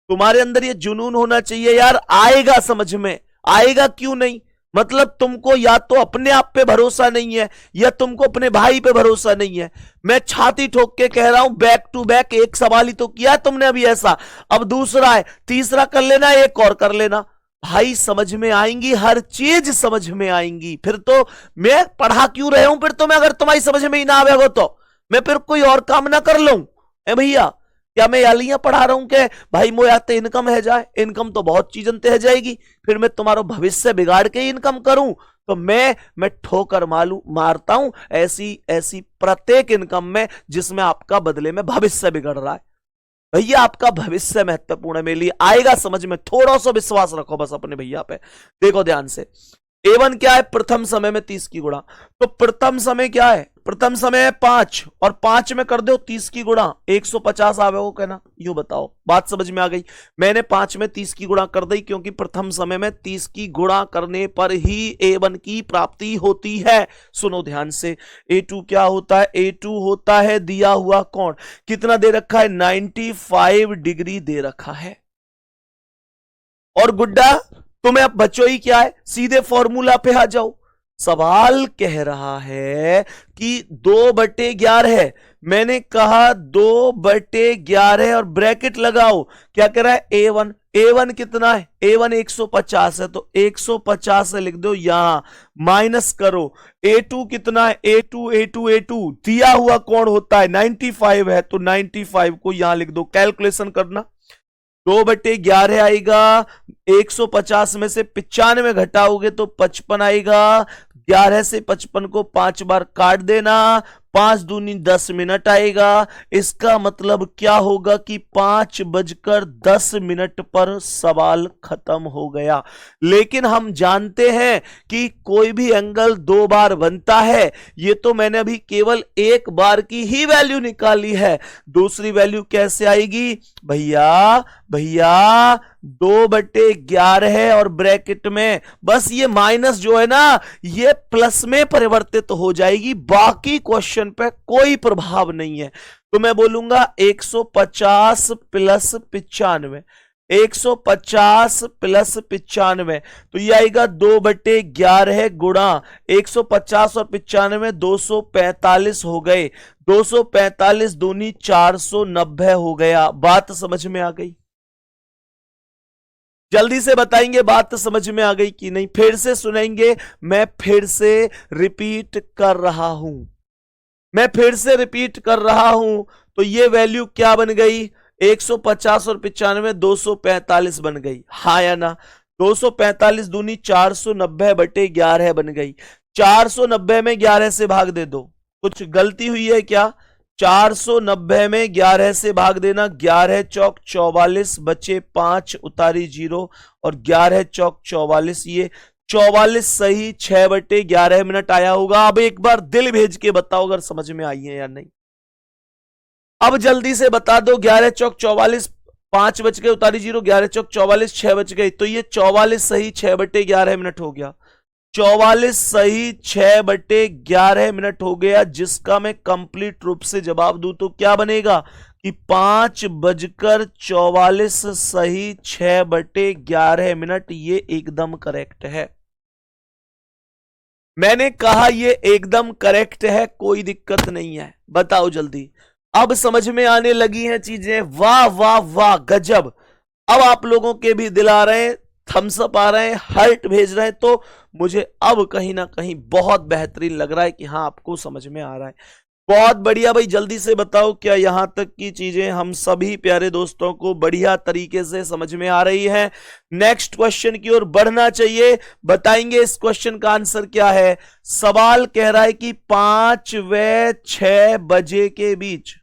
तुम्हारे अंदर ये जुनून होना चाहिए यार, आएगा समझ में, आएगा क्यों नहीं। मतलब तुमको या तो अपने आप पे भरोसा नहीं है या तुमको अपने भाई पे भरोसा नहीं है। मैं छाती ठोक के कह रहा हूं, बैक टू बैक एक सवाल ही तो किया तुमने अभी ऐसा, अब दूसरा है, तीसरा कर लेना, एक और कर लेना। भाई समझ में आएंगी, हर चीज समझ में आएंगी। फिर तो मैं पढ़ा क्यों रहा हूं? फिर तो मैं, अगर तुम्हारी समझ में ही ना आवेगा तो मैं फिर कोई और काम ना कर लूं? भैया क्या मैं यालियां पढ़ा रहा हूं कि भाई मोया ते इनकम है जाए? इनकम तो बहुत चीजन ते है जाएगी, फिर मैं तुम्हारा भविष्य बिगाड़ के इनकम करूं? तो मैं ठोकर मारता हूं ऐसी प्रत्येक इनकम में जिसमें आपका बदले में भविष्य बिगड़ रहा है। भैया आपका भविष्य महत्वपूर्ण है मेरे लिए, आएगा समझ में। थोड़ा सा विश्वास रखो बस अपने भैया पे। देखो ध्यान से, A1 क्या है? प्रथम समय में 30 की गुणा। तो प्रथम समय क्या है? प्रथम समय है 5 और 5 में कर दो 30 की गुणा, 150 आवे हो कहना। यूं बताओ, बात समझ में आ गई? मैंने 5 में 30 की गुणा कर दी क्योंकि प्रथम समय में 30 की गुणा करने पर ही A1 की प्राप्ति होती है। सुनो ध्यान से। A2 क्या होता है? A2 होता है दिया हुआ कोण। कितना दे रखा है? 95 डिग्री दे रखा है। और गुड्डा तुम्हें अब बचो ही क्या है? सीधे फॉर्मूला पे आ जाओ। सवाल कह रहा है कि 2/11 है, मैंने कहा 2/11 और ब्रैकेट लगाओ। क्या कह रहा है? A1 कितना है? A1 150 है, तो 150 लिख दो यहां, माइनस करो। A2 कितना है? A2 दिया हुआ कौन होता है? 95 है, तो 95 को यहां लिख दो। कैलकुलेशन करना, 2/11 आएगा, 150 में से 95 घटाओगे तो 55 आएगा। 11 से 55 को 5 बार काट देना, 5 दूनी 10 मिनट आएगा। इसका मतलब क्या होगा कि 5:10 पर सवाल खत्म हो गया। लेकिन हम जानते हैं कि कोई भी एंगल 2 बार बनता है। ये तो मैंने अभी केवल एक बार की ही वैल्यू निकाली है, दूसरी वैल्यू कैसे आएगी भैया? भैया 2/11 है और ब्रैकेट में बस ये माइनस जो है ना ये प्लस में परिवर्तित हो जाएगी, बाकी क्वेश्चन पे कोई प्रभाव नहीं है। तो मैं बोलूंगा 150 प्लस 95, 150 प्लस 95, तो ये आएगा 2/11 गुणा 150 और 95, 245 हो गए। 245 दूनी 490 हो गया। बात समझ में आ गई? जल्दी से बताएंगे बात समझ में आ गई कि नहीं? फिर से सुनेंगे, मैं फिर से रिपीट कर रहा हूं, मैं फिर से रिपीट कर रहा हूं। तो ये वैल्यू क्या बन गई? 150 और 95, 245 बन गई, हाँ या ना? 245 दूनी 490/11 बन गई। 490 में 11 से भाग दे दो। कुछ गलती हुई है क्या? 490 में 11 से भाग देना। 11 चौक 44, बचे 5, उतारी 0 और 11 चौक 44, ये 44 सही 6/11 मिनट आया होगा। अब एक बार दिल भेज के बताओ अगर समझ में आई है या नहीं। अब जल्दी से बता दो। 11 चौक 44, 5 बच गए, उतारी 0, 11 चौक 44, 6 बच गई, तो ये 44 सही 6/11 मिनट हो गया। 44 सही 6/11 मिनट हो गया, जिसका मैं कंप्लीट रूप से जवाब दूं तो क्या बनेगा कि 5:44 सही 6/11 मिनट। ये एकदम करेक्ट है। मैंने कहा ये एकदम करेक्ट है, कोई दिक्कत नहीं है। बताओ जल्दी, अब समझ में आने लगी हैं चीजें? वाह वाह वाह, गजब। अब आप लोगों के भी दिल आ रहे हैं, थम्स अप आ रहे हैं, हार्ट भेज रहे हैं, तो मुझे अब कहीं ना कहीं बहुत बेहतरीन लग रहा है कि हाँ आपको समझ में आ रहा है। बहुत बढ़िया भाई, जल्दी से बताओ क्या यहां तक की चीजें हम सभी प्यारे दोस्तों को बढ़िया तरीके से समझ में आ रही हैं? नेक्स्ट क्वेश्चन की ओर बढ़ना चाहिए। बताएंगे इस क्वेश्चन का आंसर क्या है। सवाल कह रहा है कि 5 व 6 बजे के बीच,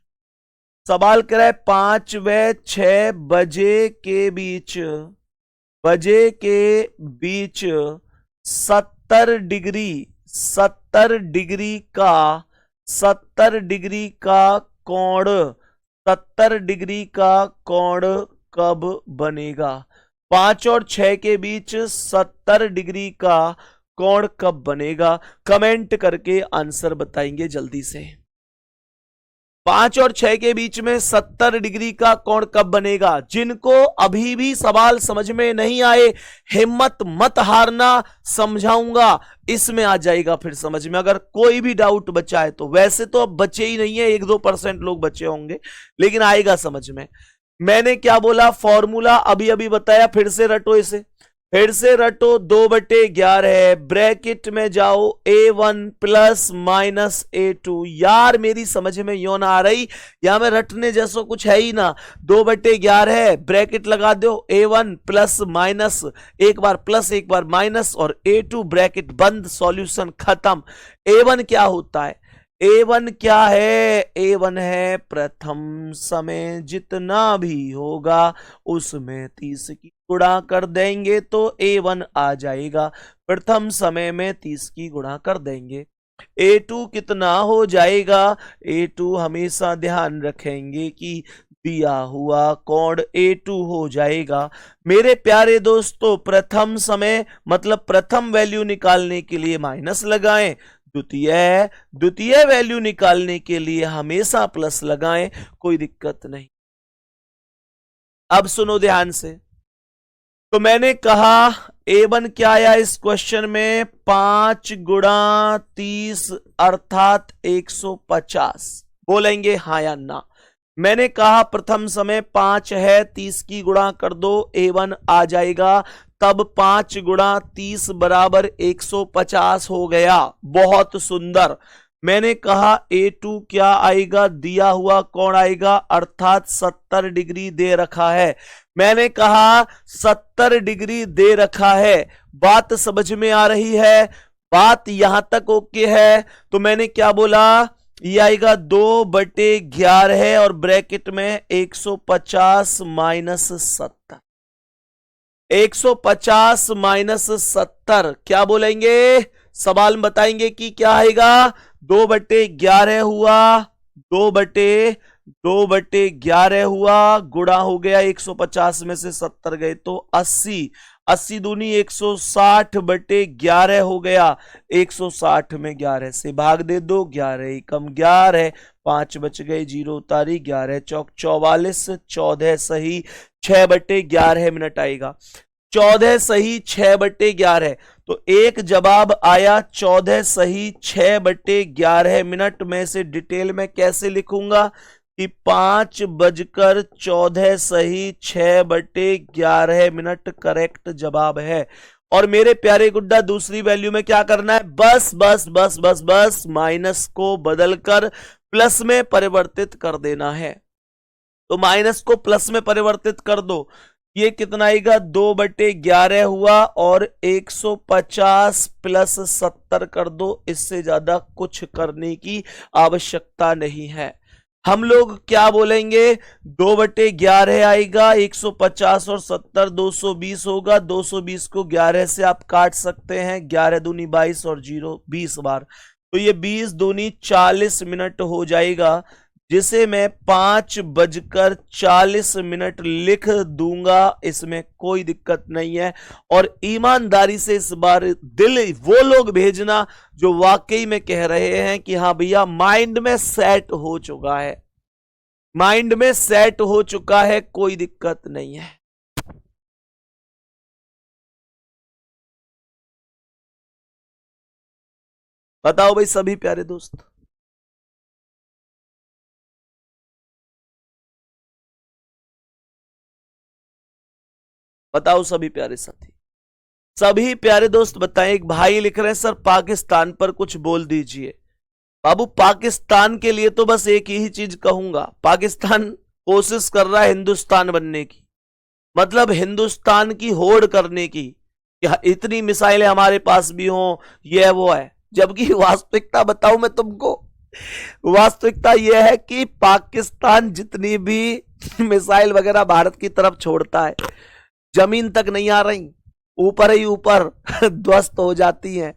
सवाल कह रहा है 5 व 6 बजे के बीच, बजे के बीच 70 डिग्री, 70 डिग्री का, 70 डिग्री का कोण, 70 डिग्री का कोण कब बनेगा? 5 और 6 के बीच 70 डिग्री का कोण कब बनेगा? कमेंट करके आंसर बताएंगे जल्दी से। 5 और 6 के बीच में 70 डिग्री का कोण कब बनेगा? जिनको अभी भी सवाल समझ में नहीं आए, हिम्मत मत हारना, समझाऊंगा, इसमें आ जाएगा फिर समझ में। अगर कोई भी डाउट बचा है तो, वैसे तो अब बचे ही नहीं है, 1-2% लोग बचे होंगे, लेकिन आएगा समझ में। मैंने क्या बोला? फॉर्मूला अभी अभी बताया, फिर से रटो इसे, फिर से रटो। 2/11 ब्रैकेट में जाओ, A1 प्लस माइनस A2। यार मेरी समझ में यो ना आ रही, यहां में रटने जैसा कुछ है ही ना। 2/11 ब्रैकेट लगा दो, A1 प्लस माइनस, एक बार प्लस एक बार माइनस, और A2 ब्रैकेट बंद, सॉल्यूशन खत्म। A1 क्या होता है? A1 क्या है? A1 है प्रथम समय जितना भी होगा उसमें 30 की गुणा कर देंगे तो A1 आ जाएगा। प्रथम समय में 30 की गुणा कर देंगे। A2 कितना हो जाएगा? A2 हमेशा ध्यान रखेंगे कि दिया हुआ कोण A2 हो जाएगा। मेरे प्यारे दोस्तों, प्रथम समय मतलब प्रथम वैल्यू निकालने के लिए माइनस लगाएं, द्वितीय वैल्यू निकालने के लिए हमेशा प्लस लगाएं, कोई दिक्कत नहीं। अब सुनो ध्यान से। तो मैंने कहा A1 क्या आया इस क्वेश्चन में? 5 गुणा 30 अर्थात 150। बोलेंगे हाँ या ना? मैंने कहा प्रथम समय 5 है, 30 की गुणा कर दो, A1 आ जाएगा। तब 5 गुणा 30 बराबर 150 हो गया। बहुत सुंदर। मैंने कहा A2 क्या आएगा? दिया हुआ कोण आएगा, अर्थात 70 डिग्री दे रखा है। मैंने कहा 70 डिग्री दे रखा है। बात समझ में आ रही है? बात यहां तक ओके है? तो मैंने क्या बोला ये आएगा 2/11 और ब्रैकेट में 150 माइनस 70। 150 माइनस 70 क्या बोलेंगे, सवाल में बताएंगे कि क्या आएगा। 2/11 हुआ, 2/11 हुआ, गुणा हो गया 150 में से 70 गए तो 80, 80 दूनी 160/11 हो गया। 160 में 11 से भाग दे दो, 11 एकम 11, 5 बच गए, 0 उतारी, 11 चौक 44, 14 सही 6/11 मिनट आएगा। 14 सही 6/11 तो एक जवाब आया 14 सही 6/11 मिनट में से डिटेल में कैसे लिखूंगा कि 5:14 सही 6/11 मिनट करेक्ट जवाब है। और मेरे प्यारे गुड्डा दूसरी वैल्यू में क्या करना है, बस बस बस बस बस माइनस को बदलकर प्लस में परिवर्तित कर देना है। तो माइनस को प्लस में परिवर्तित कर दो, ये कितना आएगा 2/11 हुआ और 150 प्लस 70 कर दो। इससे ज्यादा कुछ करने की आवश्यकता नहीं है। हम लोग क्या बोलेंगे, 2/11 आएगा, 150 और 70 220 होगा। 220 को 11 से आप काट सकते हैं, 11 दूनी 22 और 0 20 बार, तो ये 20 दूनी 40 मिनट हो जाएगा, जिसे मैं 5:40 लिख दूंगा। इसमें कोई दिक्कत नहीं है। और ईमानदारी से इस बार दिल वो लोग भेजना जो वाकई में कह रहे हैं कि हाँ भैया माइंड में सेट हो चुका है, माइंड में सेट हो चुका है, कोई दिक्कत नहीं है। बताओ भाई सभी प्यारे दोस्त, बताओ सभी प्यारे साथी, सभी प्यारे दोस्त बताएं। एक भाई लिख रहे हैं सर पाकिस्तान पर कुछ बोल दीजिए। बाबू पाकिस्तान के लिए तो बस एक ही चीज कहूंगा, पाकिस्तान कोशिश कर रहा है हिंदुस्तान बनने की, मतलब हिंदुस्तान की होड़ करने की, कि इतनी मिसाइलें हमारे पास भी हों, यह वो है। जबकि वास्तविकता बताऊं मैं तुमको, वास्तविकता यह है कि पाकिस्तान जितनी भी मिसाइल वगैरह भारत की तरफ छोड़ता है, जमीन तक नहीं आ रही, ऊपर ही ऊपर ध्वस्त हो जाती हैं।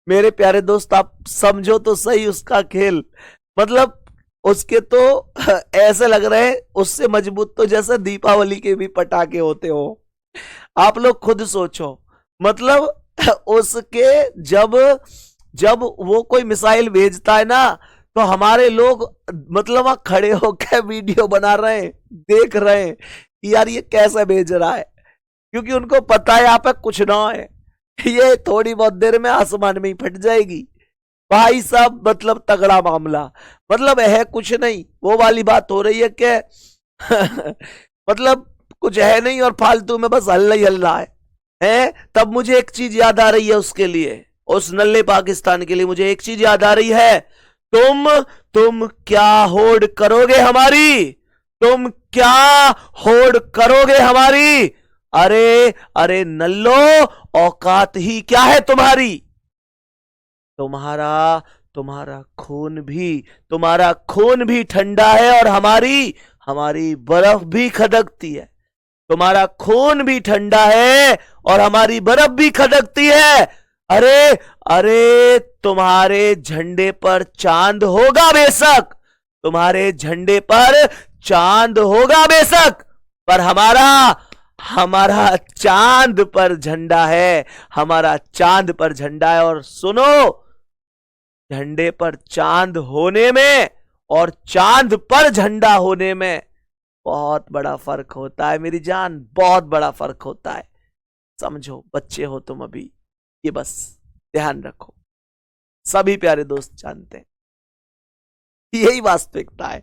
मेरे प्यारे दोस्त आप समझो तो सही उसका खेल, मतलब उसके तो ऐसे लग रहे हैं उससे मजबूत तो जैसे दीपावली के भी पटाखे होते हो। आप लोग खुद सोचो, मतलब उसके जब जब वो कोई मिसाइल भेजता है ना, तो हमारे लोग मतलब वहां खड़े होकर वीडियो बना रहे हैं, देख रहे हैं कि यार ये कैसे भेज रहा है, क्योंकि उनको पता है यहाँ पे कुछ ना है, ये थोड़ी बहुत देर में आसमान में ही फट जाएगी। भाई साहब मतलब तगड़ा मामला, मतलब है कुछ नहीं, वो वाली बात हो रही है कि मतलब कुछ है नहीं और फालतू में बस हल्ला ही हल्ला है। तब मुझे एक चीज याद आ रही है उसके लिए, उस नल्ले पाकिस्तान के लिए मुझे एक चीज याद आ रही है, तुम क्या होड़ करोगे हमारी, तुम क्या होड़ करोगे हमारी। अरे अरे नल्लो, औकात ही क्या है तुम्हारी, तुम्हारा खून भी ठंडा है और हमारी बर्फ भी खदकती है। तुम्हारा खून भी ठंडा है और हमारी बर्फ भी खदकती है। अरे अरे तुम्हारे झंडे पर चांद होगा बेशक, तुम्हारे झंडे पर चांद होगा बेशक, पर हमारा चांद पर झंडा है, हमारा चांद पर झंडा है। और सुनो, झंडे पर चांद होने में और चांद पर झंडा होने में बहुत बड़ा फर्क होता है मेरी जान, बहुत बड़ा फर्क होता है। समझो, बच्चे हो तुम अभी, ये बस ध्यान रखो। सभी प्यारे दोस्त जानते हैं यही वास्तविकता है,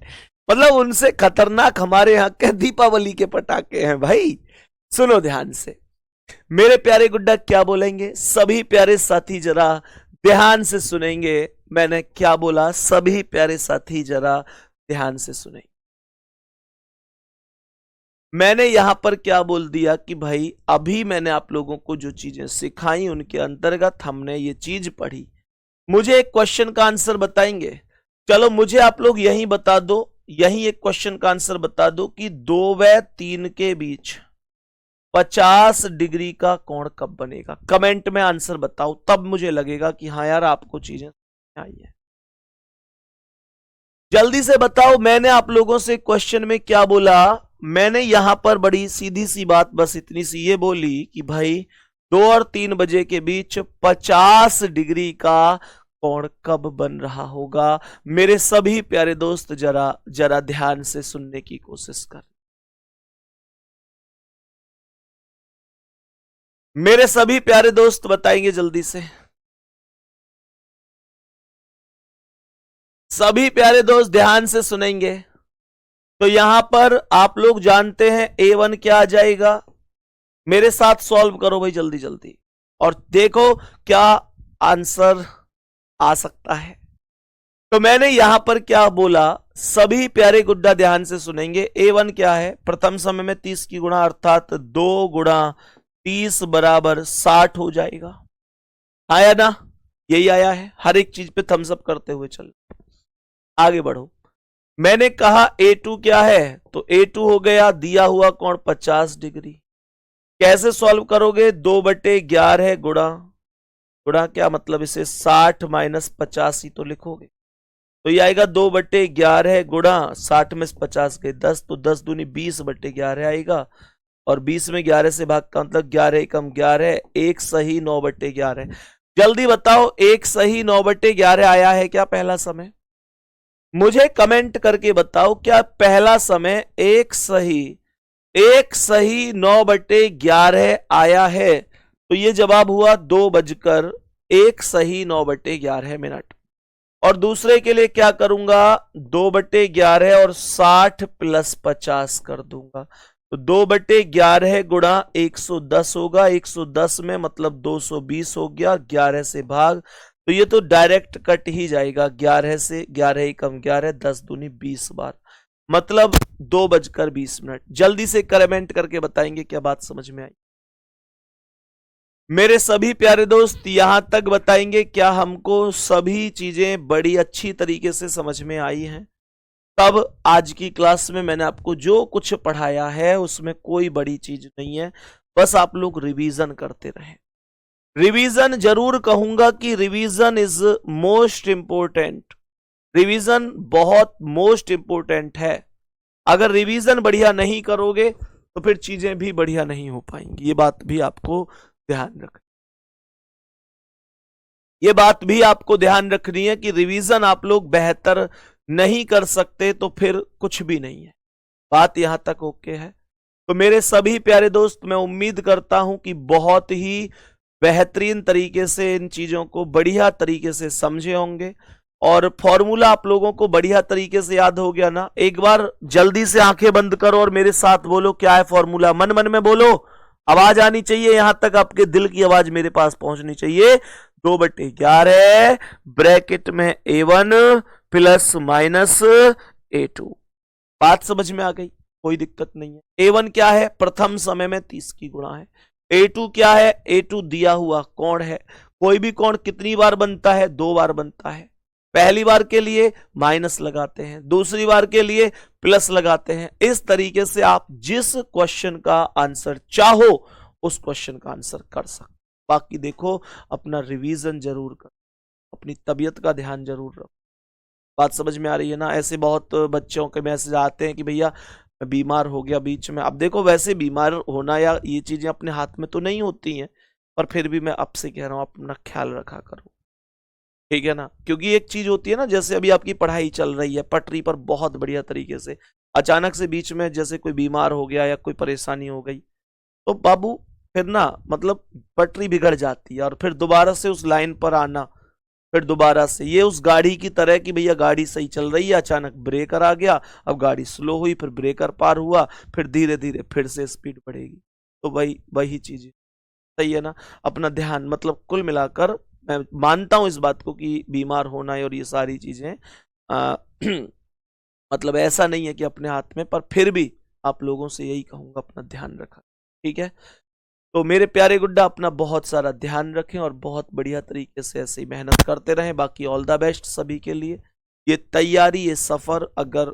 मतलब उनसे खतरनाक हमारे यहां के दीपावली के पटाखे हैं भाई। सुनो ध्यान से मेरे प्यारे गुड्डा, क्या बोलेंगे सभी प्यारे साथी, जरा ध्यान से सुनेंगे मैंने क्या बोला। सभी प्यारे साथी जरा ध्यान से सुनेंगे। मैंने यहां पर क्या बोल दिया कि भाई अभी मैंने आप लोगों को जो चीजें सिखाई उनके अंतर्गत हमने ये चीज पढ़ी। मुझे एक क्वेश्चन का आंसर बताएंगे, चलो मुझे आप लोग यही बता दो, यही एक क्वेश्चन का आंसर बता दो कि 2 व 3 के बीच 50 डिग्री का कोण कब बनेगा। कमेंट में आंसर बताओ, तब मुझे लगेगा कि हाँ यार आपको चीजें आई है। जल्दी से बताओ, मैंने आप लोगों से क्वेश्चन में क्या बोला? मैंने यहां पर बड़ी सीधी सी बात बस इतनी सी ये बोली कि भाई 2 और 3 बजे के बीच 50 डिग्री का कोण कब बन रहा होगा। मेरे सभी प्यारे दोस्त जरा जरा ध्यान से सुनने की कोशिश कर। मेरे सभी प्यारे दोस्त बताएंगे जल्दी से। सभी प्यारे दोस्त ध्यान से सुनेंगे। तो यहां पर आप लोग जानते हैं A1 क्या आ जाएगा। मेरे साथ सॉल्व करो भाई जल्दी जल्दी, और देखो क्या आंसर आ सकता है। तो मैंने यहां पर क्या बोला, सभी प्यारे गुड्डा ध्यान से सुनेंगे। A1 क्या है? प्रथम समय में 30 की गुणा, अर्थात 2 गुणा 30 बराबर 60 हो जाएगा। आया ना? यही आया है। हर एक चीज पे थम्स अप करते हुए चल आगे बढ़ो। मैंने कहा A2 क्या है? तो A2 हो गया दिया हुआ कोण 50 डिग्री। कैसे सॉल्व करोगे? 2/11 गुणा गुणा क्या मतलब, इसे 60 माइनस 50 ही तो लिखोगे। तो ये आएगा 2/11 गुणा 60 में 50 गए 10, तो 10 दूनी 20/11 आएगा। और 20 में 11 से भाग का मतलब 11 कम 11, एक सही 9/11। जल्दी बताओ, एक सही 9/11 आया है क्या पहला समय? मुझे कमेंट करके बताओ, क्या पहला समय एक सही 9/11 आया है? तो ये जवाब हुआ 2:01 और दूसरे के लिए क्या करूंगा, 2/11 और 60 प्लस 50 कर दूंगा। तो 2/11 गुणा 110 होगा, 110 में मतलब 220 हो गया, 11 से भाग, तो ये तो डायरेक्ट कट ही जाएगा 11 से, 11 ही कम 11, 10 दूनी 20 बार, मतलब 2:20। जल्दी से कमेंट करके बताएंगे क्या बात समझ में आई। मेरे सभी प्यारे दोस्त यहां तक बताएंगे क्या हमको सभी चीजें बड़ी अच्छी तरीके से समझ में आई हैं। तब आज की क्लास में मैंने आपको जो कुछ पढ़ाया है उसमें कोई बड़ी चीज नहीं है, बस आप लोग रिवीजन करते रहें। रिवीजन जरूर कहूंगा कि revision is most important. Revision बहुत मोस्ट इंपोर्टेंट है। अगर रिवीजन बढ़िया नहीं करोगे तो फिर चीजें भी बढ़िया नहीं हो पाएंगी। ये बात भी आपको ध्यान रखनी, ये बात भी आपको ध्यान रखनी है कि रिवीजन आप लोग बेहतर नहीं कर सकते तो फिर कुछ भी नहीं है। बात यहां तक ओके है? तो मेरे सभी प्यारे दोस्त, मैं उम्मीद करता हूं कि बहुत ही बेहतरीन तरीके से इन चीजों को बढ़िया तरीके से समझे होंगे, और फॉर्मूला आप लोगों को बढ़िया तरीके से याद हो गया ना। एक बार जल्दी से आंखें बंद करो और मेरे साथ बोलो क्या है फॉर्मूला। मन मन में बोलो, आवाज आनी चाहिए, यहां तक आपके दिल की आवाज मेरे पास पहुंचनी चाहिए। 2/11 ब्रैकेट में A1 प्लस माइनस A2। बात समझ में आ गई? कोई दिक्कत नहीं है। A1 क्या है? प्रथम समय में 30 की गुणा है। A2 क्या है? A2 दिया हुआ कोण है। कोई भी कोण कितनी बार बनता है? 2 बार बनता है। पहली बार के लिए माइनस लगाते हैं, दूसरी बार के लिए प्लस लगाते हैं। इस तरीके से आप जिस क्वेश्चन का आंसर चाहो उस क्वेश्चन का आंसर कर सकते। बाकी देखो, अपना रिवीजन जरूर करो, अपनी तबीयत का ध्यान जरूर रखो। बात समझ में आ रही है ना? ऐसे बहुत बच्चों के मैसेज आते हैं कि भैया मैं बीमार हो गया बीच में। अब देखो, वैसे बीमार होना या ये चीजें अपने हाथ में तो नहीं होती हैं, पर फिर भी मैं अब से कह रहा हूं अपना ख्याल रखा करो, ठीक है ना? क्योंकि एक चीज होती है ना, जैसे अभी आपकी पढ़ाई चल रही है पटरी पर बहुत बढ़िया तरीके से, अचानक से बीच में जैसे कोई बीमार हो गया या कोई परेशानी हो गई, तो बाबू फिर ना मतलब पटरी बिगड़ जाती है, और फिर दोबारा से उस लाइन पर आना, फिर दोबारा से ये उस गाड़ी की तरह कि भैया गाड़ी सही चल रही है, अचानक ब्रेकर आ गया, अब गाड़ी स्लो हुई, फिर ब्रेकर पार हुआ, फिर धीरे धीरे फिर से स्पीड बढ़ेगी। तो वही चीज सही है ना? अपना ध्यान, मतलब कुल मिलाकर मैं मानता हूं इस बात को कि बीमार होना और ये सारी चीजें मतलब ऐसा नहीं है कि अपने हाथ में, पर फिर भी आप लोगों से यही कहूंगा अपना ध्यान रखा, ठीक है? तो मेरे प्यारे गुड्डा, अपना बहुत सारा ध्यान रखें और बहुत बढ़िया तरीके से ऐसे ही मेहनत करते रहें। बाकी ऑल द बेस्ट सभी के लिए। ये तैयारी, ये सफर अगर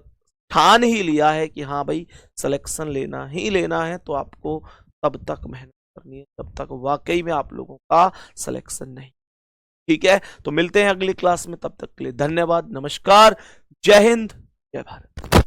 ठान ही लिया है कि हाँ भाई सिलेक्शन लेना ही लेना है, तो आपको तब तक मेहनत करनी है, तब तक वाकई में आप लोगों का सिलेक्शन नहीं। ठीक है, तो मिलते हैं अगली क्लास में, तब तक के लिए धन्यवाद, नमस्कार, जय हिंद, जय भारत।